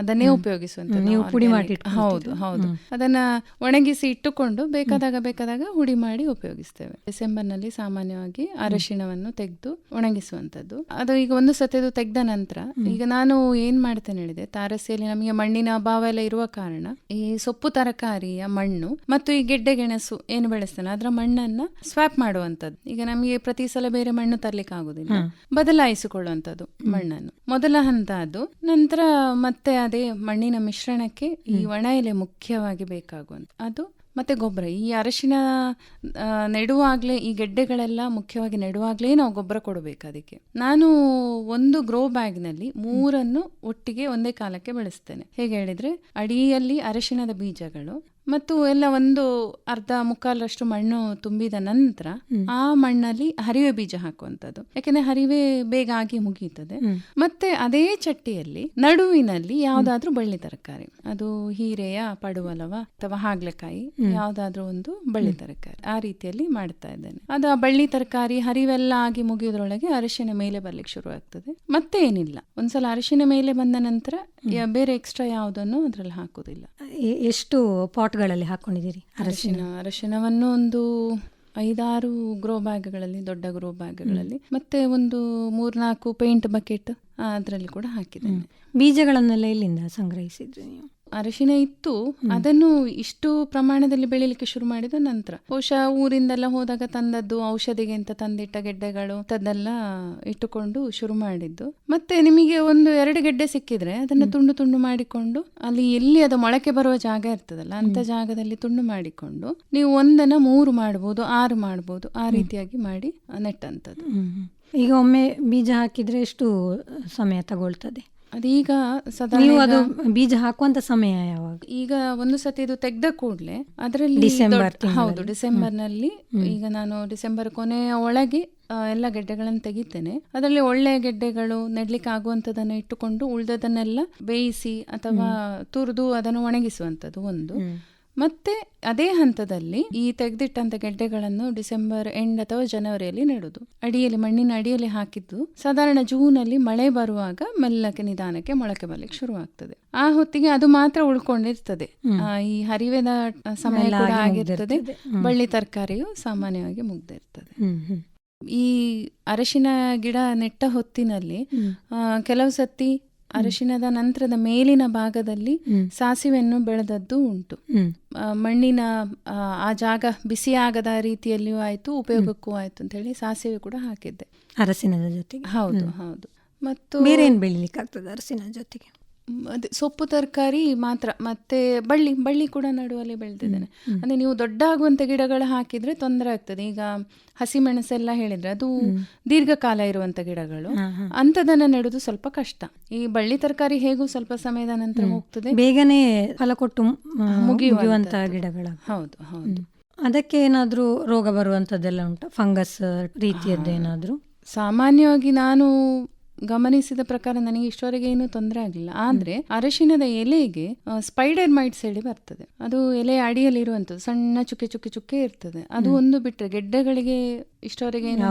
ಅದನ್ನೇ ಉಪಯೋಗಿಸುವಂತ. ನೀವು ಪುಡಿ ಮಾಡಿ? ಹೌದು ಹೌದು. ಅದನ್ನ ಒಣಗಿಸಿ ಇಟ್ಟುಕೊಂಡು ಇಟ್ಕೊಂಡು ಬೇಕಾದಾಗ ಹುಡಿ ಮಾಡಿ ಉಪಯೋಗಿಸ್ತೇವೆ. ಡಿಸೆಂಬರ್ನಲ್ಲಿ ಸಾಮಾನ್ಯವಾಗಿ ಅರಶಿಣವನ್ನು ತೆಗೆದು ಒಣಗಿಸುವಂಥದ್ದು. ಅದು ಈಗ ಒಂದು ಸತಿದು ತೆಗೆದ ನಂತರ ಈಗ ನಾನು ಏನ್ ಮಾಡ್ತೇನೆ ಹೇಳಿದೆ, ತಾರಸಿಯಲ್ಲಿ ನಮಗೆ ಮಣ್ಣಿನ ಅಭಾವ ಎಲ್ಲ ಇರುವ ಕಾರಣ ಈ ಸೊಪ್ಪು ತರಕಾರಿಯ ಮಣ್ಣು ಮತ್ತು ಈ ಗೆಡ್ಡೆ ಗೆಣಸು ಏನು ಬೆಳೆಸ್ತೇನೆ ಅದರ ಮಣ್ಣನ್ನ ಸ್ವಾಪ್ ಮಾಡುವಂಥದ್ದು. ಈಗ ನಮಗೆ ಪ್ರತಿ ಸಲ ಬೇರೆ ಮಣ್ಣು ತರ್ಲಿಕ್ಕೆ ಆಗುದಿಲ್ಲ, ಬದಲಾಯಿಸಿಕೊಳ್ಳುವಂಥದ್ದು ಮಣ್ಣನ್ನು ಮೊದಲ ಹಂತ ಅದು. ನಂತರ ಮತ್ತೆ ಅದೇ ಮಣ್ಣಿನ ಮಿಶ್ರಣಕ್ಕೆ ಈ ಒಣ ಎಲೆ ಮುಖ್ಯವಾಗಿ ಬೇಕಾಗುವಂತ ಅದು, ಮತ್ತೆ ಗೊಬ್ಬರ. ಈ ಅರಶಿನ ನೆಡುವಾಗ್ಲೇ ಈ ಗೆಡ್ಡೆಗಳೆಲ್ಲ ಮುಖ್ಯವಾಗಿ ನೆಡುವಾಗ್ಲೇ ನಾವು ಗೊಬ್ಬರ ಕೊಡಬೇಕು. ಅದಕ್ಕೆ ನಾನು ಒಂದು ಗ್ರೋ ಬ್ಯಾಗ್ನಲ್ಲಿ 3 ಒಟ್ಟಿಗೆ ಒಂದೇ ಕಾಲಕ್ಕೆ ಬೆಳೆಸ್ತೇನೆ. ಹೇಗೆ ಹೇಳಿದ್ರೆ, ಅಡಿಯಲ್ಲಿ ಅರಶಿಣದ ಬೀಜಗಳು ಮತ್ತು ಎಲ್ಲ ಒಂದು ಅರ್ಧ ಮುಕ್ಕಾಲರಷ್ಟು ಮಣ್ಣು ತುಂಬಿದ ನಂತರ ಆ ಮಣ್ಣಲ್ಲಿ ಹರಿವೆ ಬೀಜ ಹಾಕುವಂಥದ್ದು. ಯಾಕೆಂದ್ರೆ ಹರಿವೆ ಬೇಗ ಆಗಿ ಮುಗಿಯುತ್ತದೆ. ಮತ್ತೆ ಅದೇ ಚಟ್ಟಿಯಲ್ಲಿ ನಡುವಿನಲ್ಲಿ ಯಾವ್ದಾದ್ರೂ ಬಳ್ಳಿ ತರಕಾರಿ, ಅದು ಹೀರೆಯ ಪಡುವಲವ ಅಥವಾ ಹಾಗಲಕಾಯಿ, ಯಾವ್ದಾದ್ರೂ ಒಂದು ಬಳ್ಳಿ ತರಕಾರಿ, ಆ ರೀತಿಯಲ್ಲಿ ಮಾಡ್ತಾ ಇದ್ದೇನೆ. ಅದು ಆ ಬಳ್ಳಿ ತರಕಾರಿ ಹರಿವೆಲ್ಲ ಆಗಿ ಮುಗಿಯೋದ್ರೊಳಗೆ ಅರಿಶಿನ ಮೇಲೆ ಬರ್ಲಿಕ್ಕೆ ಶುರು ಆಗ್ತದೆ. ಮತ್ತೆ ಏನಿಲ್ಲ, ಒಂದ್ಸಲ ಅರಿಶಿನ ಮೇಲೆ ಬಂದ ನಂತರ ಬೇರೆ ಎಕ್ಸ್ಟ್ರಾ ಯಾವುದನ್ನು ಅದ್ರಲ್ಲಿ ಹಾಕುದಿಲ್ಲ. ಎಷ್ಟು ಪಾಟ್ಗಳಲ್ಲಿ ಹಾಕೊಂಡಿದ್ದೀರಿ ಅರಶಿನವನ್ನು? ಒಂದು 5-6 ಗ್ರೋ ಬ್ಯಾಗ್ಗಳಲ್ಲಿ, ದೊಡ್ಡ ಗ್ರೋ ಬ್ಯಾಗ್ಗಳಲ್ಲಿ, ಮತ್ತೆ ಒಂದು 3-4 ಪೇಂಟ್ ಬಕೆಟ್ ಅದರಲ್ಲಿ ಕೂಡ ಹಾಕಿದ್ದೇನೆ. ಬೀಜಗಳನ್ನೆಲ್ಲ ಎಲ್ಲಿಂದ ಸಂಗ್ರಹಿಸಿದ್ರಿ ನೀವು? ಅರಿಶಿನ ಇತ್ತು, ಅದನ್ನು ಇಷ್ಟು ಪ್ರಮಾಣದಲ್ಲಿ ಬೆಳಿಲಿಕ್ಕೆ ಶುರು ಮಾಡಿದ ನಂತರ ಬಹುಶಃ ಊರಿಂದೆಲ್ಲ ಹೋದಾಗ ತಂದದ್ದು, ಔಷಧಿಗೆ ಅಂತ ತಂದಿಟ್ಟ ಗೆಡ್ಡೆಗಳು ಅದೆಲ್ಲ ಇಟ್ಟುಕೊಂಡು ಶುರು ಮಾಡಿದ್ದು. ಮತ್ತೆ ನಿಮಗೆ 1-2 ಗೆಡ್ಡೆ ಸಿಕ್ಕಿದ್ರೆ ಅದನ್ನ ತುಂಡು ತುಂಡು ಮಾಡಿಕೊಂಡು, ಅಲ್ಲಿ ಎಲ್ಲಿ ಅದು ಮೊಳಕೆ ಬರುವ ಜಾಗ ಇರ್ತದಲ್ಲ ಅಂತ ಜಾಗದಲ್ಲಿ ತುಂಡು ಮಾಡಿಕೊಂಡು ನೀವು 1 3 ಮಾಡ್ಬೋದು, 6 ಮಾಡ್ಬೋದು, ಆ ರೀತಿಯಾಗಿ ಮಾಡಿ ನೆಟ್ಟಂಥದ್ದು. ಈಗ ಒಮ್ಮೆ ಬೀಜ ಹಾಕಿದ್ರೆ ಎಷ್ಟು ಸಮಯ ತಗೊಳ್ತದೆ? ಅದೀಗ ಸಾಧಾರಣ ಅದು ಬೀಜ ಹಾಕುವಂತ ಸಮಯ ಯಾವಾಗ? ಈಗ ಒಂದು ಸತಿ ಇದು ತೆಗೆದ ಕೂಡಲೇ ಅದರಲ್ಲಿ ಹೌದು, ಡಿಸೆಂಬರ್ನಲ್ಲಿ, ಈಗ ನಾನು ಡಿಸೆಂಬರ್ ಕೊನೆಯ ಒಳಗೆ ಎಲ್ಲ ಗೆಡ್ಡೆಗಳನ್ನು ತೆಗಿತೇನೆ. ಅದರಲ್ಲಿ ಒಳ್ಳೆಯ ಗೆಡ್ಡೆಗಳು ನೆಡ್ಲಿಕ್ಕೆ ಆಗುವಂಥದ್ದನ್ನು ಇಟ್ಟುಕೊಂಡು ಉಳಿದದನ್ನೆಲ್ಲ ಬೇಯಿಸಿ ಅಥವಾ ತುರಿದು ಅದನ್ನು ಒಣಗಿಸುವಂಥದ್ದು ಒಂದು. ಮತ್ತೆ ಅದೇ ಹಂತದಲ್ಲಿ ಈ ತೆಗೆದಿಟ್ಟಂತ ಗೆಡ್ಡೆಗಳನ್ನು ಡಿಸೆಂಬರ್ ಎಂಡ್ ಅಥವಾ ಜನವರಿಯಲ್ಲಿ ನೆಡುದು. ಅಡಿಯಲ್ಲಿ, ಮಣ್ಣಿನ ಅಡಿಯಲ್ಲಿ ಹಾಕಿದ್ದು ಸಾಧಾರಣ ಜೂನಲ್ಲಿ ಮಳೆ ಬರುವಾಗ ಮೆಲ್ಲಕ್ಕೆ ನಿಧಾನಕ್ಕೆ ಮೊಳಕೆ ಬರ್ಲಿಕ್ಕೆ ಶುರು ಆಗ್ತದೆ. ಆ ಹೊತ್ತಿಗೆ ಅದು ಮಾತ್ರ ಉಳ್ಕೊಂಡಿರ್ತದೆ. ಈ ಹರಿವೆದ ಸಮಯ ಕೂಡ ಆಗಿರ್ತದೆ, ಬಳ್ಳಿ ತರಕಾರಿಯು ಸಾಮಾನ್ಯವಾಗಿ ಮುಗ್ದಿರ್ತದೆ. ಈ ಅರಶಿನ ಗಿಡ ನೆಟ್ಟ ಹೊತ್ತಿನಲ್ಲಿ ಕೆಲವು ಸತಿ ಅರಶಿನದ ನಂತರದ ಮೇಲಿನ ಭಾಗದಲ್ಲಿ ಸಾಸಿವೆಯನ್ನು ಬೆಳೆದದ್ದು ಉಂಟು. ಮಣ್ಣಿನ ಆ ಜಾಗ ಬಿಸಿಯಾಗದ ರೀತಿಯಲ್ಲಿಯೂ ಆಯ್ತು, ಉಪಯೋಗಕ್ಕೂ ಆಯ್ತು ಅಂತ ಹೇಳಿ ಸಾಸಿವೆ ಕೂಡ ಹಾಕಿದ್ದೆ ಅರಸಿನದ ಜೊತೆಗೆ. ಹೌದು. ಮತ್ತು ಬೇರೆ ಏನು ಬೆಳಿಲಿಕ್ಕೆ ಆಗ್ತದೆ ಅರಸಿನ ಜೊತೆಗೆ? ಅದೇ ಸೊಪ್ಪು ತರಕಾರಿ ಮಾತ್ರ, ಮತ್ತೆ ಬಳ್ಳಿ ಕೂಡ ನಡುವಲ್ಲಿ ಬೆಳೆದಿದ್ದೇನೆ. ಅಂದ್ರೆ ನೀವು ದೊಡ್ಡ ಆಗುವಂತ ಗಿಡಗಳು ಹಾಕಿದ್ರೆ ತೊಂದರೆ ಆಗ್ತದೆ. ಈಗ ಹಸಿಮೆಣಸೆಲ್ಲ ಹೇಳಿದ್ರೆ ಅದು ದೀರ್ಘಕಾಲ ಇರುವಂತ ಗಿಡಗಳು, ಅಂತದನ್ನ ನೆಡುದು ಸ್ವಲ್ಪ ಕಷ್ಟ. ಈ ಬಳ್ಳಿ ತರಕಾರಿ ಹೇಗೂ ಸ್ವಲ್ಪ ಸಮಯದ ನಂತರ ಹೋಗ್ತದೆ, ಬೇಗನೆ ಫಲ ಕೊಟ್ಟು ಮುಗಿಯುವಂತ ಗಿಡಗಳು. ಹೌದು. ಅದಕ್ಕೆ ಏನಾದ್ರೂ ರೋಗ ಬರುವಂತದ್ದೆಲ್ಲ ಉಂಟಾ? ಫಂಗಸ್ ರೀತಿಯದ್ದು ಏನಾದ್ರೂ? ಸಾಮಾನ್ಯವಾಗಿ ನಾನು ಗಮನಿಸಿದ ಪ್ರಕಾರ ನನಗೆ ಇಷ್ಟವರೆಗೆ ಏನು ತೊಂದರೆ ಆಗಿಲ್ಲ. ಆದ್ರೆ ಅರಶಿನದ ಎಲೆಗೆ ಸ್ಪೈಡರ್ ಮೈಟ್ಸ್ ಹೇಳಿ ಬರ್ತದೆ. ಅದು ಎಲೆ ಅಡಿಯಲ್ಲಿ ಇರುವಂತದ್ದು, ಸಣ್ಣ ಚುಕ್ಕೆ ಇರ್ತದೆ. ಅದು ಒಂದು ಬಿಟ್ರೆ ಗೆಡ್ಡೆಗಳಿಗೆ ಇಷ್ಟವರೆಗೆ ಏನು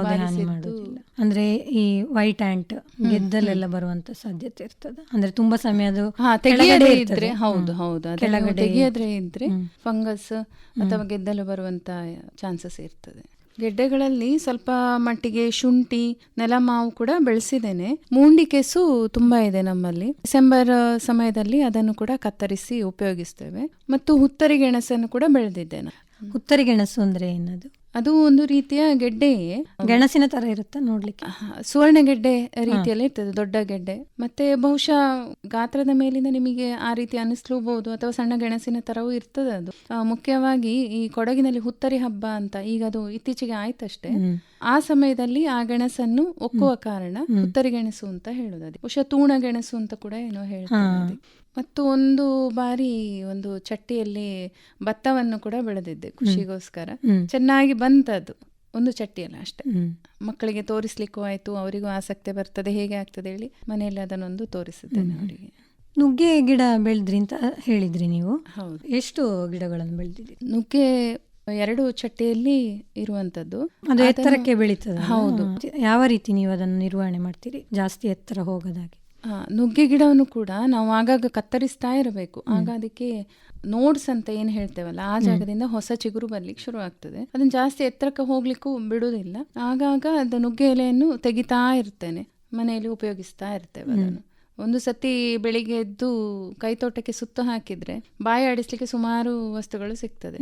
ಅಂದ್ರೆ ಈ ವೈಟ್ ಆಂಟ್ ಗೆದ್ದಲೆಲ್ಲ ಬರುವಂತ ಸಾಧ್ಯತೆ ಇರ್ತದೆ. ಅಂದ್ರೆ ತುಂಬಾ ಸಮಯ ಅದು ತೆಗೆಯದೇ ಇದ್ರೆ, ಹೌದು ತೆಗೆಯದ್ರೆ ಇದ್ರೆ ಫಂಗಸ್ ಅಥವಾ ಗೆದ್ದಲು ಬರುವಂತ ಚಾನ್ಸಸ್ ಇರ್ತದೆ. ಗೆಡ್ಡೆಗಳಲ್ಲಿ ಸ್ವಲ್ಪ ಮಟ್ಟಿಗೆ ಶುಂಠಿ, ನೆಲಮಾವು ಕೂಡ ಬೆಳೆಸಿದ್ದೇನೆ. ಮೂಂಡಿ ಕೆಸು ತುಂಬಾ ಇದೆ ನಮ್ಮಲ್ಲಿ. ಡಿಸೆಂಬರ್ ಸಮಯದಲ್ಲಿ ಅದನ್ನು ಕೂಡ ಕತ್ತರಿಸಿ ಉಪಯೋಗಿಸ್ತೇವೆ. ಮತ್ತು ಹುತ್ತರಿ ಗೆಣಸನ್ನು ಕೂಡ ಬೆಳೆದಿದ್ದೇನೆ. ಹುತ್ತರಿ ಗೆಣಸು ಅಂದ್ರೆ ಏನದು? ಅದು ಒಂದು ರೀತಿಯ ಗೆಡ್ಡೆಯೇ, ಗೆಣಸಿನ ತರ ಇರುತ್ತೆ ನೋಡ್ಲಿಕ್ಕೆ. ಸುವರ್ಣ ಗೆಡ್ಡೆ ರೀತಿಯಲ್ಲಿ ಇರ್ತದೆ, ದೊಡ್ಡ ಗೆಡ್ಡೆ. ಮತ್ತೆ ಬಹುಶಃ ಗಾತ್ರದ ಮೇಲಿಂದ ನಿಮಗೆ ಆ ರೀತಿ ಅನಿಸ್ಲೂಬಹುದು, ಅಥವಾ ಸಣ್ಣ ಗೆಣಸಿನ ತರವೂ ಇರ್ತದೆ ಅದು. ಮುಖ್ಯವಾಗಿ ಈ ಕೊಡಗಿನಲ್ಲಿ ಹುತ್ತರಿ ಹಬ್ಬ ಅಂತ, ಈಗ ಅದು ಇತ್ತೀಚೆಗೆ ಆಯ್ತಷ್ಟೇ, ಆ ಸಮಯದಲ್ಲಿ ಆ ಗೆಣಸನ್ನು ಒಕ್ಕುವ ಕಾರಣ ಹುತ್ತರಿ ಗೆಣಸು ಅಂತ ಹೇಳುದು. ಅದು ಬಹುಶಃ ತೂಣ ಗೆಣಸು ಅಂತ ಕೂಡ ಏನೋ ಹೇಳ್ತಾರೆ. ಮತ್ತು ಒಂದು ಬಾರಿ ಒಂದು ಚಟ್ಟಿಯಲ್ಲಿ ಭತ್ತವನ್ನು ಕೂಡ ಬೆಳೆದಿದ್ದೆ ಖುಷಿಗೋಸ್ಕರ. ಚೆನ್ನಾಗಿ ಬಂತದ್ದು, ಒಂದು ಚಟ್ಟಿಯಲ್ಲ ಅಷ್ಟೇ. ಮಕ್ಕಳಿಗೆ ತೋರಿಸ್ಲಿಕ್ಕೂ ಆಯ್ತು, ಅವರಿಗೂ ಆಸಕ್ತಿ ಬರ್ತದೆ ಹೇಗೆ ಆಗ್ತದೆ ಹೇಳಿ ಮನೆಯಲ್ಲಿ ಅದನ್ನೊಂದು ತೋರಿಸಿದ್ದೇನೆ ಅವರಿಗೆ. ನುಗ್ಗೆ ಗಿಡ ಬೆಳೆದ್ರಿ ಅಂತ ಹೇಳಿದ್ರಿ ನೀವು. ಹೌದು. ಎಷ್ಟು ಗಿಡಗಳನ್ನು ಬೆಳೆದಿದ್ರಿ? ನುಗ್ಗೆ 2 ಚಟ್ಟಿಯಲ್ಲಿ ಇರುವಂತದ್ದು. ಅದು ಎತ್ತರಕ್ಕೆ ಬೆಳೀತದೆ? ಹೌದು. ಯಾವ ರೀತಿ ನೀವು ಅದನ್ನು ನಿರ್ವಹಣೆ ಮಾಡ್ತೀರಿ ಜಾಸ್ತಿ ಎತ್ತರ ಹೋಗದಾಗೆ? ನುಗ್ಗೆ ಗಿಡವನ್ನು ಕೂಡ ನಾವು ಆಗಾಗ ಕತ್ತರಿಸ್ತಾ ಇರಬೇಕು. ಆಗ ಅದಕ್ಕೆ ನೋಡ್ಸ್ ಅಂತ ಏನು ಹೇಳ್ತೇವಲ್ಲ, ಆ ಜಾಗದಿಂದ ಹೊಸ ಚಿಗುರು ಬರ್ಲಿಕ್ಕೆ ಶುರು ಆಗ್ತದೆ. ಅದನ್ನ ಜಾಸ್ತಿ ಎತ್ತರಕ್ಕೆ ಹೋಗ್ಲಿಕ್ಕೂ ಬಿಡುವುದಿಲ್ಲ. ಆಗಾಗ ಅದು ನುಗ್ಗೆ ಎಲೆಯನ್ನು ತೆಗಿತಾ ಇರ್ತೇನೆ, ಮನೆಯಲ್ಲಿ ಉಪಯೋಗಿಸ್ತಾ ಇರ್ತೇವೆ ಅದನ್ನು. ಒಂದು ಸತಿ ಬೆಳಿಗ್ಗೆ ಎದ್ದು ಕೈತೋಟಕ್ಕೆ ಸುತ್ತು ಹಾಕಿದ್ರೆ ಬಾಯಿ ಆಡಿಸ್ಲಿಕ್ಕೆ ಸುಮಾರು ವಸ್ತುಗಳು ಸಿಗ್ತದೆ.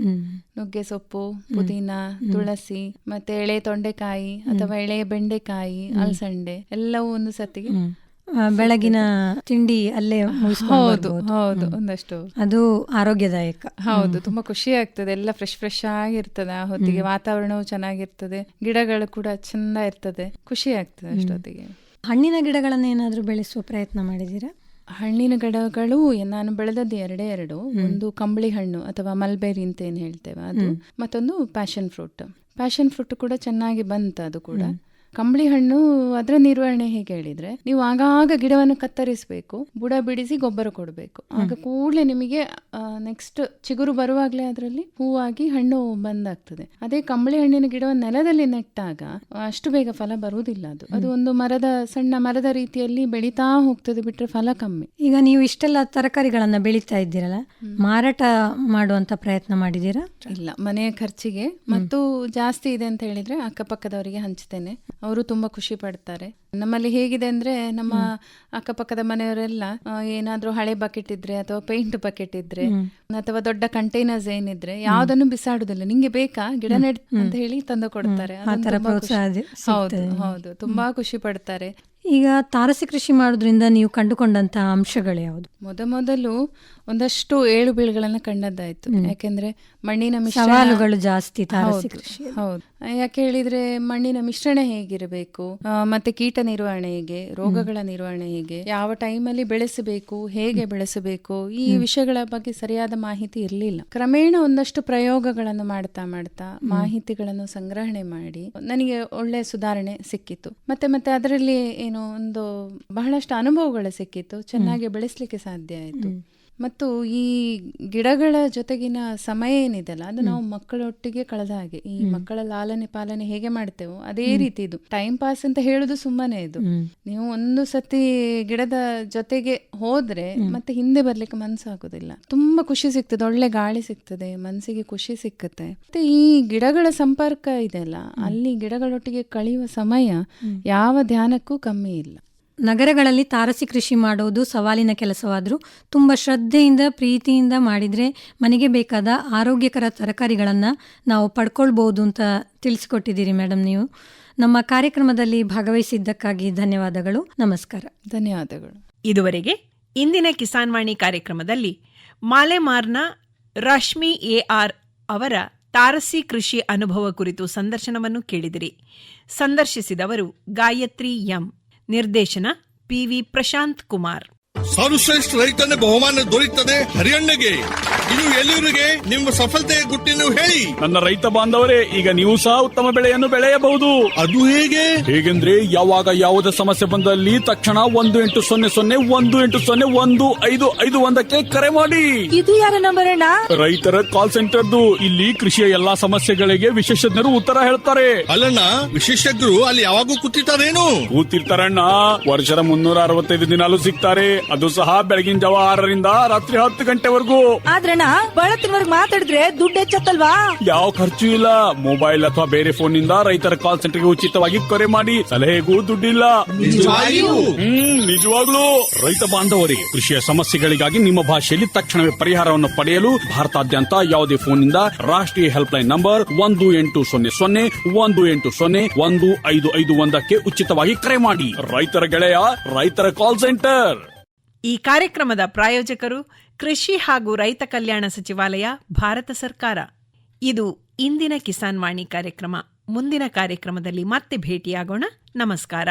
ನುಗ್ಗೆ ಸೊಪ್ಪು, ಪುದೀನ, ತುಳಸಿ, ಮತ್ತೆ ಎಳೆ ತೊಂಡೆಕಾಯಿ ಅಥವಾ ಎಳೆಯ ಬೆಂಡೆಕಾಯಿ, ಅಲಸಂಡೆ ಎಲ್ಲವೂ ಒಂದು ಸತಿಗೆ ಬೆಳಗಿನ ತಿಂಡಿ ಅಲ್ಲೇ ಹೌದು ಹೌದು ಒಂದಷ್ಟು ಅದು ಆರೋಗ್ಯದಾಯಕ. ಹೌದು, ತುಂಬಾ ಖುಷಿ ಆಗ್ತದೆ. ಎಲ್ಲ ಫ್ರೆಶ್ ಆಗಿರ್ತದೆ ಆ ಹೊತ್ತಿಗೆ. ವಾತಾವರಣವು ಚೆನ್ನಾಗಿರ್ತದೆ, ಗಿಡಗಳು ಕೂಡ ಚಂದ ಇರ್ತದೆ, ಖುಷಿ ಆಗ್ತದೆ ಅಷ್ಟೊತ್ತಿಗೆ. ಹಣ್ಣಿನ ಗಿಡಗಳನ್ನ ಏನಾದ್ರೂ ಬೆಳೆಸುವ ಪ್ರಯತ್ನ ಮಾಡಿದ್ದೀರಾ? ಹಣ್ಣಿನ ಗಿಡಗಳು ನಾನು ಬೆಳೆದದ್ದು ಎರಡು. ಒಂದು ಕಂಬಳಿ ಹಣ್ಣು ಅಥವಾ ಮಲ್ಬೇರಿ ಅಂತ ಏನ್ ಹೇಳ್ತೇವೆ ಅದು, ಮತ್ತೊಂದು ಪ್ಯಾಷನ್ ಫ್ರೂಟ್ ಕೂಡ ಚೆನ್ನಾಗಿ ಬಂತು. ಅದು ಕೂಡ ಕಂಬಳಿ ಹಣ್ಣು, ಅದರ ನಿರ್ವಹಣೆ ಹೇಗೆ ಹೇಳಿದ್ರೆ, ನೀವು ಆಗಾಗ ಗಿಡವನ್ನು ಕತ್ತರಿಸಬೇಕು, ಬುಡ ಬಿಡಿಸಿ ಗೊಬ್ಬರ ಕೊಡಬೇಕು. ಆಗ ಕೂಡಲೇ ನಿಮಗೆ ನೆಕ್ಸ್ಟ್ ಚಿಗುರು ಬರುವಾಗಲೇ ಅದರಲ್ಲಿ ಹೂವಾಗಿ ಹಣ್ಣು ಬಂದಾಗ್ತದೆ. ಅದೇ ಕಂಬಳಿ ಹಣ್ಣಿನ ಗಿಡವನ್ನು ನೆಲದಲ್ಲಿ ನೆಟ್ಟಾಗ ಅಷ್ಟು ಬೇಗ ಫಲ ಬರುವುದಿಲ್ಲ. ಅದು ಒಂದು ಸಣ್ಣ ಮರದ ರೀತಿಯಲ್ಲಿ ಬೆಳೀತಾ ಹೋಗ್ತದೆ, ಬಿಟ್ರೆ ಫಲ ಕಮ್ಮಿ. ಈಗ ನೀವು ಇಷ್ಟೆಲ್ಲ ತರಕಾರಿಗಳನ್ನ ಬೆಳೀತಾ ಇದ್ದೀರಲ್ಲ, ಮಾರಾಟ ಮಾಡುವಂತ ಪ್ರಯತ್ನ ಮಾಡಿದ್ದೀರಾ? ಇಲ್ಲ, ಮನೆಯ ಖರ್ಚಿಗೆ ಮತ್ತು ಜಾಸ್ತಿ ಇದೆ ಅಂತ ಹೇಳಿದ್ರೆ ಅಕ್ಕಪಕ್ಕದವರಿಗೆ ಹಂಚ್ತೇನೆ. ಅವರು ತುಂಬಾ ಖುಷಿ ಪಡ್ತಾರೆ. ನಮ್ಮಲ್ಲಿ ಹೇಗಿದೆ ಅಂದ್ರೆ, ನಮ್ಮ ಅಕ್ಕಪಕ್ಕದ ಮನೆಯವರೆಲ್ಲ ಏನಾದ್ರೂ ಹಳೆ ಬಕೆಟ್ ಇದ್ರೆ ಅಥವಾ ಪೇಂಟ್ ಬಕೆಟ್ ಇದ್ರೆ ಅಥವಾ ದೊಡ್ಡ ಕಂಟೈನರ್ಸ್ ಏನಿದ್ರೆ ಯಾವ್ದನ್ನು ಬಿಸಾಡುದಿಲ್ಲ, ನಿಂಗೆ ಬೇಕಾ ಗಿಡ ನೆಡ್ ಅಂತ ಹೇಳಿ ತಂದು ಕೊಡ್ತಾರೆ. ಹೌದು ಹೌದು, ತುಂಬಾ ಖುಷಿ ಪಡ್ತಾರೆ. ಈಗ ತಾರಸಿ ಕೃಷಿ ಮಾಡೋದ್ರಿಂದ ನೀವು ಕಂಡುಕೊಂಡಂತ ಅಂಶಗಳು ಯಾವುದು? ಮೊದಲು ಒಂದಷ್ಟು ಏಳು ಬೀಳುಗಳನ್ನ ಕಂಡದ್ದಾಯ್ತು. ಯಾಕೆಂದ್ರೆ ಮಣ್ಣಿನ ಸವಾಲುಗಳು ಜಾಸ್ತಿ ತಾರಸಿ ಕೃಷಿ. ಹೌದು, ಯಾಕೆ ಹೇಳಿದ್ರೆ ಮಣ್ಣಿನ ಮಿಶ್ರಣ ಹೇಗಿರಬೇಕು, ಮತ್ತೆ ಕೀಟ ನಿರ್ವಹಣೆ ಹೇಗೆ, ರೋಗಗಳ ನಿರ್ವಹಣೆ ಹೇಗೆ, ಯಾವ ಟೈಮಲ್ಲಿ ಬೆಳೆಸಬೇಕು, ಹೇಗೆ ಬೆಳೆಸಬೇಕು, ಈ ವಿಷಯಗಳ ಬಗ್ಗೆ ಸರಿಯಾದ ಮಾಹಿತಿ ಇರಲಿಲ್ಲ. ಕ್ರಮೇಣ ಒಂದಷ್ಟು ಪ್ರಯೋಗಗಳನ್ನು ಮಾಡ್ತಾ ಮಾಹಿತಿಗಳನ್ನು ಸಂಗ್ರಹಣೆ ಮಾಡಿ ನನಗೆ ಒಳ್ಳೆ ಸುಧಾರಣೆ ಸಿಕ್ಕಿತ್ತು. ಮತ್ತೆ ಅದರಲ್ಲಿ ಒಂದು ಬಹಳಷ್ಟು ಅನುಭವಗಳು ಸಿಕ್ಕಿತ್ತು. ಚೆನ್ನಾಗಿ ಬೆಳೆಸಲಿಕ್ಕೆ ಸಾಧ್ಯ ಆಯಿತು. ಮತ್ತು ಈ ಗಿಡಗಳ ಜೊತೆಗಿನ ಸಮಯ ಏನಿದೆಲ್ಲ, ಅದು ನಾವು ಮಕ್ಕಳೊಟ್ಟಿಗೆ ಕಳೆದ ಹಾಗೆ. ಈ ಮಕ್ಕಳ ಲಾಲನೆ ಪಾಲನೆ ಹೇಗೆ ಮಾಡ್ತೇವೋ ಅದೇ ರೀತಿ ಇದು. ಟೈಮ್ ಪಾಸ್ ಅಂತ ಹೇಳುದು ಸುಮ್ಮನೆ ಇದು. ನೀವು ಒಂದು ಸತಿ ಗಿಡದ ಜೊತೆಗೆ ಹೋದ್ರೆ ಮತ್ತೆ ಹಿಂದೆ ಬರ್ಲಿಕ್ಕೆ ಮನ್ಸಾಗುದಿಲ್ಲ. ತುಂಬಾ ಖುಷಿ ಸಿಗ್ತದೆ, ಒಳ್ಳೆ ಗಾಳಿ ಸಿಗ್ತದೆ, ಮನಸ್ಸಿಗೆ ಖುಷಿ ಸಿಕ್ಕುತ್ತೆ. ಮತ್ತೆ ಈ ಗಿಡಗಳ ಸಂಪರ್ಕ ಇದೆಲ್ಲ, ಅಲ್ಲಿ ಗಿಡಗಳೊಟ್ಟಿಗೆ ಕಳೆಯುವ ಸಮಯ ಯಾವ ಧ್ಯಾನಕ್ಕೂ ಕಮ್ಮಿ ಇಲ್ಲ. ನಗರಗಳಲ್ಲಿ ತಾರಸಿ ಕೃಷಿ ಮಾಡುವುದು ಸವಾಲಿನ ಕೆಲಸವಾದರೂ ತುಂಬ ಶ್ರದ್ಧೆಯಿಂದ ಪ್ರೀತಿಯಿಂದ ಮಾಡಿದರೆ ಮನೆಗೆ ಬೇಕಾದ ಆರೋಗ್ಯಕರ ತರಕಾರಿಗಳನ್ನು ನಾವು ಪಡ್ಕೊಳ್ಬೋದು ಅಂತ ತಿಳಿಸಿಕೊಟ್ಟಿದ್ದೀರಿ ಮೇಡಮ್. ನೀವು ನಮ್ಮ ಕಾರ್ಯಕ್ರಮದಲ್ಲಿ ಭಾಗವಹಿಸಿದ್ದಕ್ಕಾಗಿ ಧನ್ಯವಾದಗಳು. ನಮಸ್ಕಾರ. ಧನ್ಯವಾದಗಳು. ಇದುವರೆಗೆ ಇಂದಿನ ಕಿಸಾನ್ ವಾಣಿ ಕಾರ್ಯಕ್ರಮದಲ್ಲಿ ಮಾಲೆಮಾರ್ನ ರಶ್ಮಿ AR ಅವರ ತಾರಸಿ ಕೃಷಿ ಅನುಭವ ಕುರಿತು ಸಂದರ್ಶನವನ್ನು ಕೇಳಿದಿರಿ. ಸಂದರ್ಶಿಸಿದವರು ಗಾಯತ್ರಿ ಎಂ. ನಿರ್ದೇಶನ PV ಪ್ರಶಾಂತ್ ಕುಮಾರ್. ಸರ್ವಶ್ರೇಷ್ಠ ರೈತನ ಬಹುಮಾನ ದೊರೆಯುತ್ತದೆ ಹರಿಯಣ್ಣಗೆ. ಇನ್ನು ಎಲ್ಲರಿಗೆ ನಿಮ್ಮ ಸಫಲತೆಯ ಗುಟ್ಟಿನ ಹೇಳಿ. ನನ್ನ ರೈತ ಬಾಂಧವರೇ, ಈಗ ನೀವು ಸಹ ಉತ್ತಮ ಬೆಳೆಯನ್ನು ಬೆಳೆಯಬಹುದು. ಅದು ಹೇಗೆಂದ್ರೆ, ಯಾವಾಗ ಯಾವುದೇ ಸಮಸ್ಯೆ ಬಂದಲ್ಲಿ ತಕ್ಷಣ 1-800-1801-551 ಕರೆ ಮಾಡಿ. ಇದು ಯಾರ ನಂಬರ್ ಅಣ್ಣ? ರೈತರ ಕಾಲ್ ಸೆಂಟರ್ದು. ಇಲ್ಲಿ ಕೃಷಿಯ ಎಲ್ಲಾ ಸಮಸ್ಯೆಗಳಿಗೆ ವಿಶೇಷಜ್ಞರು ಉತ್ತರ ಹೇಳ್ತಾರೆ. ಅಲ್ಲಣ್ಣ, ವಿಶೇಷಜ್ಞರು ಅಲ್ಲಿ ಯಾವಾಗೂ ಕೂತಿರ್ತಾರೇನು? ಕೂತಿರ್ತಾರಣ್ಣ. ವರ್ಷದ 365 ದಿನಾಲೂ ಸಿಗ್ತಾರೆ. ಅದು ಸಹ ಬೆಳಗಿನ ಜಾವ 6ರಿಂದ ರಾತ್ರಿ 10 ಗಂಟೆವರೆಗೂ. ಆದ್ರಣ್ಣ, ಬಳತ್ತಿನವರೆಗೆ ಮಾತಾಡಿದ್ರೆ ದುಡ್ಡು ಹೆಚ್ಚತ್ತಲ್ವಾ? ಯಾವ ಖರ್ಚು ಇಲ್ಲ. ಮೊಬೈಲ್ ಅಥವಾ ಬೇರೆ ಫೋನ್ ನಿಂದ ರೈತರ ಕಾಲ್ ಸೆಂಟರ್ಗೆ ಉಚಿತವಾಗಿ ಕರೆ ಮಾಡಿ. ಸಲಹೆಗೂ ದುಡ್ಡಿಲ್ಲ. ನಿಜವಾಗ್ಲೂ. ರೈತ ಬಾಂಧವರೇ, ಕೃಷಿಯ ಸಮಸ್ಯೆಗಳಿಗಾಗಿ ನಿಮ್ಮ ಭಾಷೆಯಲ್ಲಿ ತಕ್ಷಣವೇ ಪರಿಹಾರವನ್ನು ಪಡೆಯಲು ಭಾರತಾದ್ಯಂತ ಯಾವುದೇ ಫೋನ್ ನಿಂದ ರಾಷ್ಟ್ರೀಯ ಹೆಲ್ಪ್ ಲೈನ್ ನಂಬರ್ 1-800-11800-1551 ಉಚಿತವಾಗಿ ಕರೆ ಮಾಡಿ. ರೈತರ ಗೆಳೆಯ, ರೈತರ ಕಾಲ್ ಸೆಂಟರ್. ಈ ಕಾರ್ಯಕ್ರಮದ ಪ್ರಾಯೋಜಕರು ಕೃಷಿ ಹಾಗೂ ರೈತ ಕಲ್ಯಾಣ ಸಚಿವಾಲಯ, ಭಾರತ ಸರ್ಕಾರ. ಇದು ಇಂದಿನ ಕಿಸಾನ್ ವಾಣಿ ಕಾರ್ಯಕ್ರಮ. ಮುಂದಿನ ಕಾರ್ಯಕ್ರಮದಲ್ಲಿ ಮತ್ತೆ ಭೇಟಿಯಾಗೋಣ. ನಮಸ್ಕಾರ.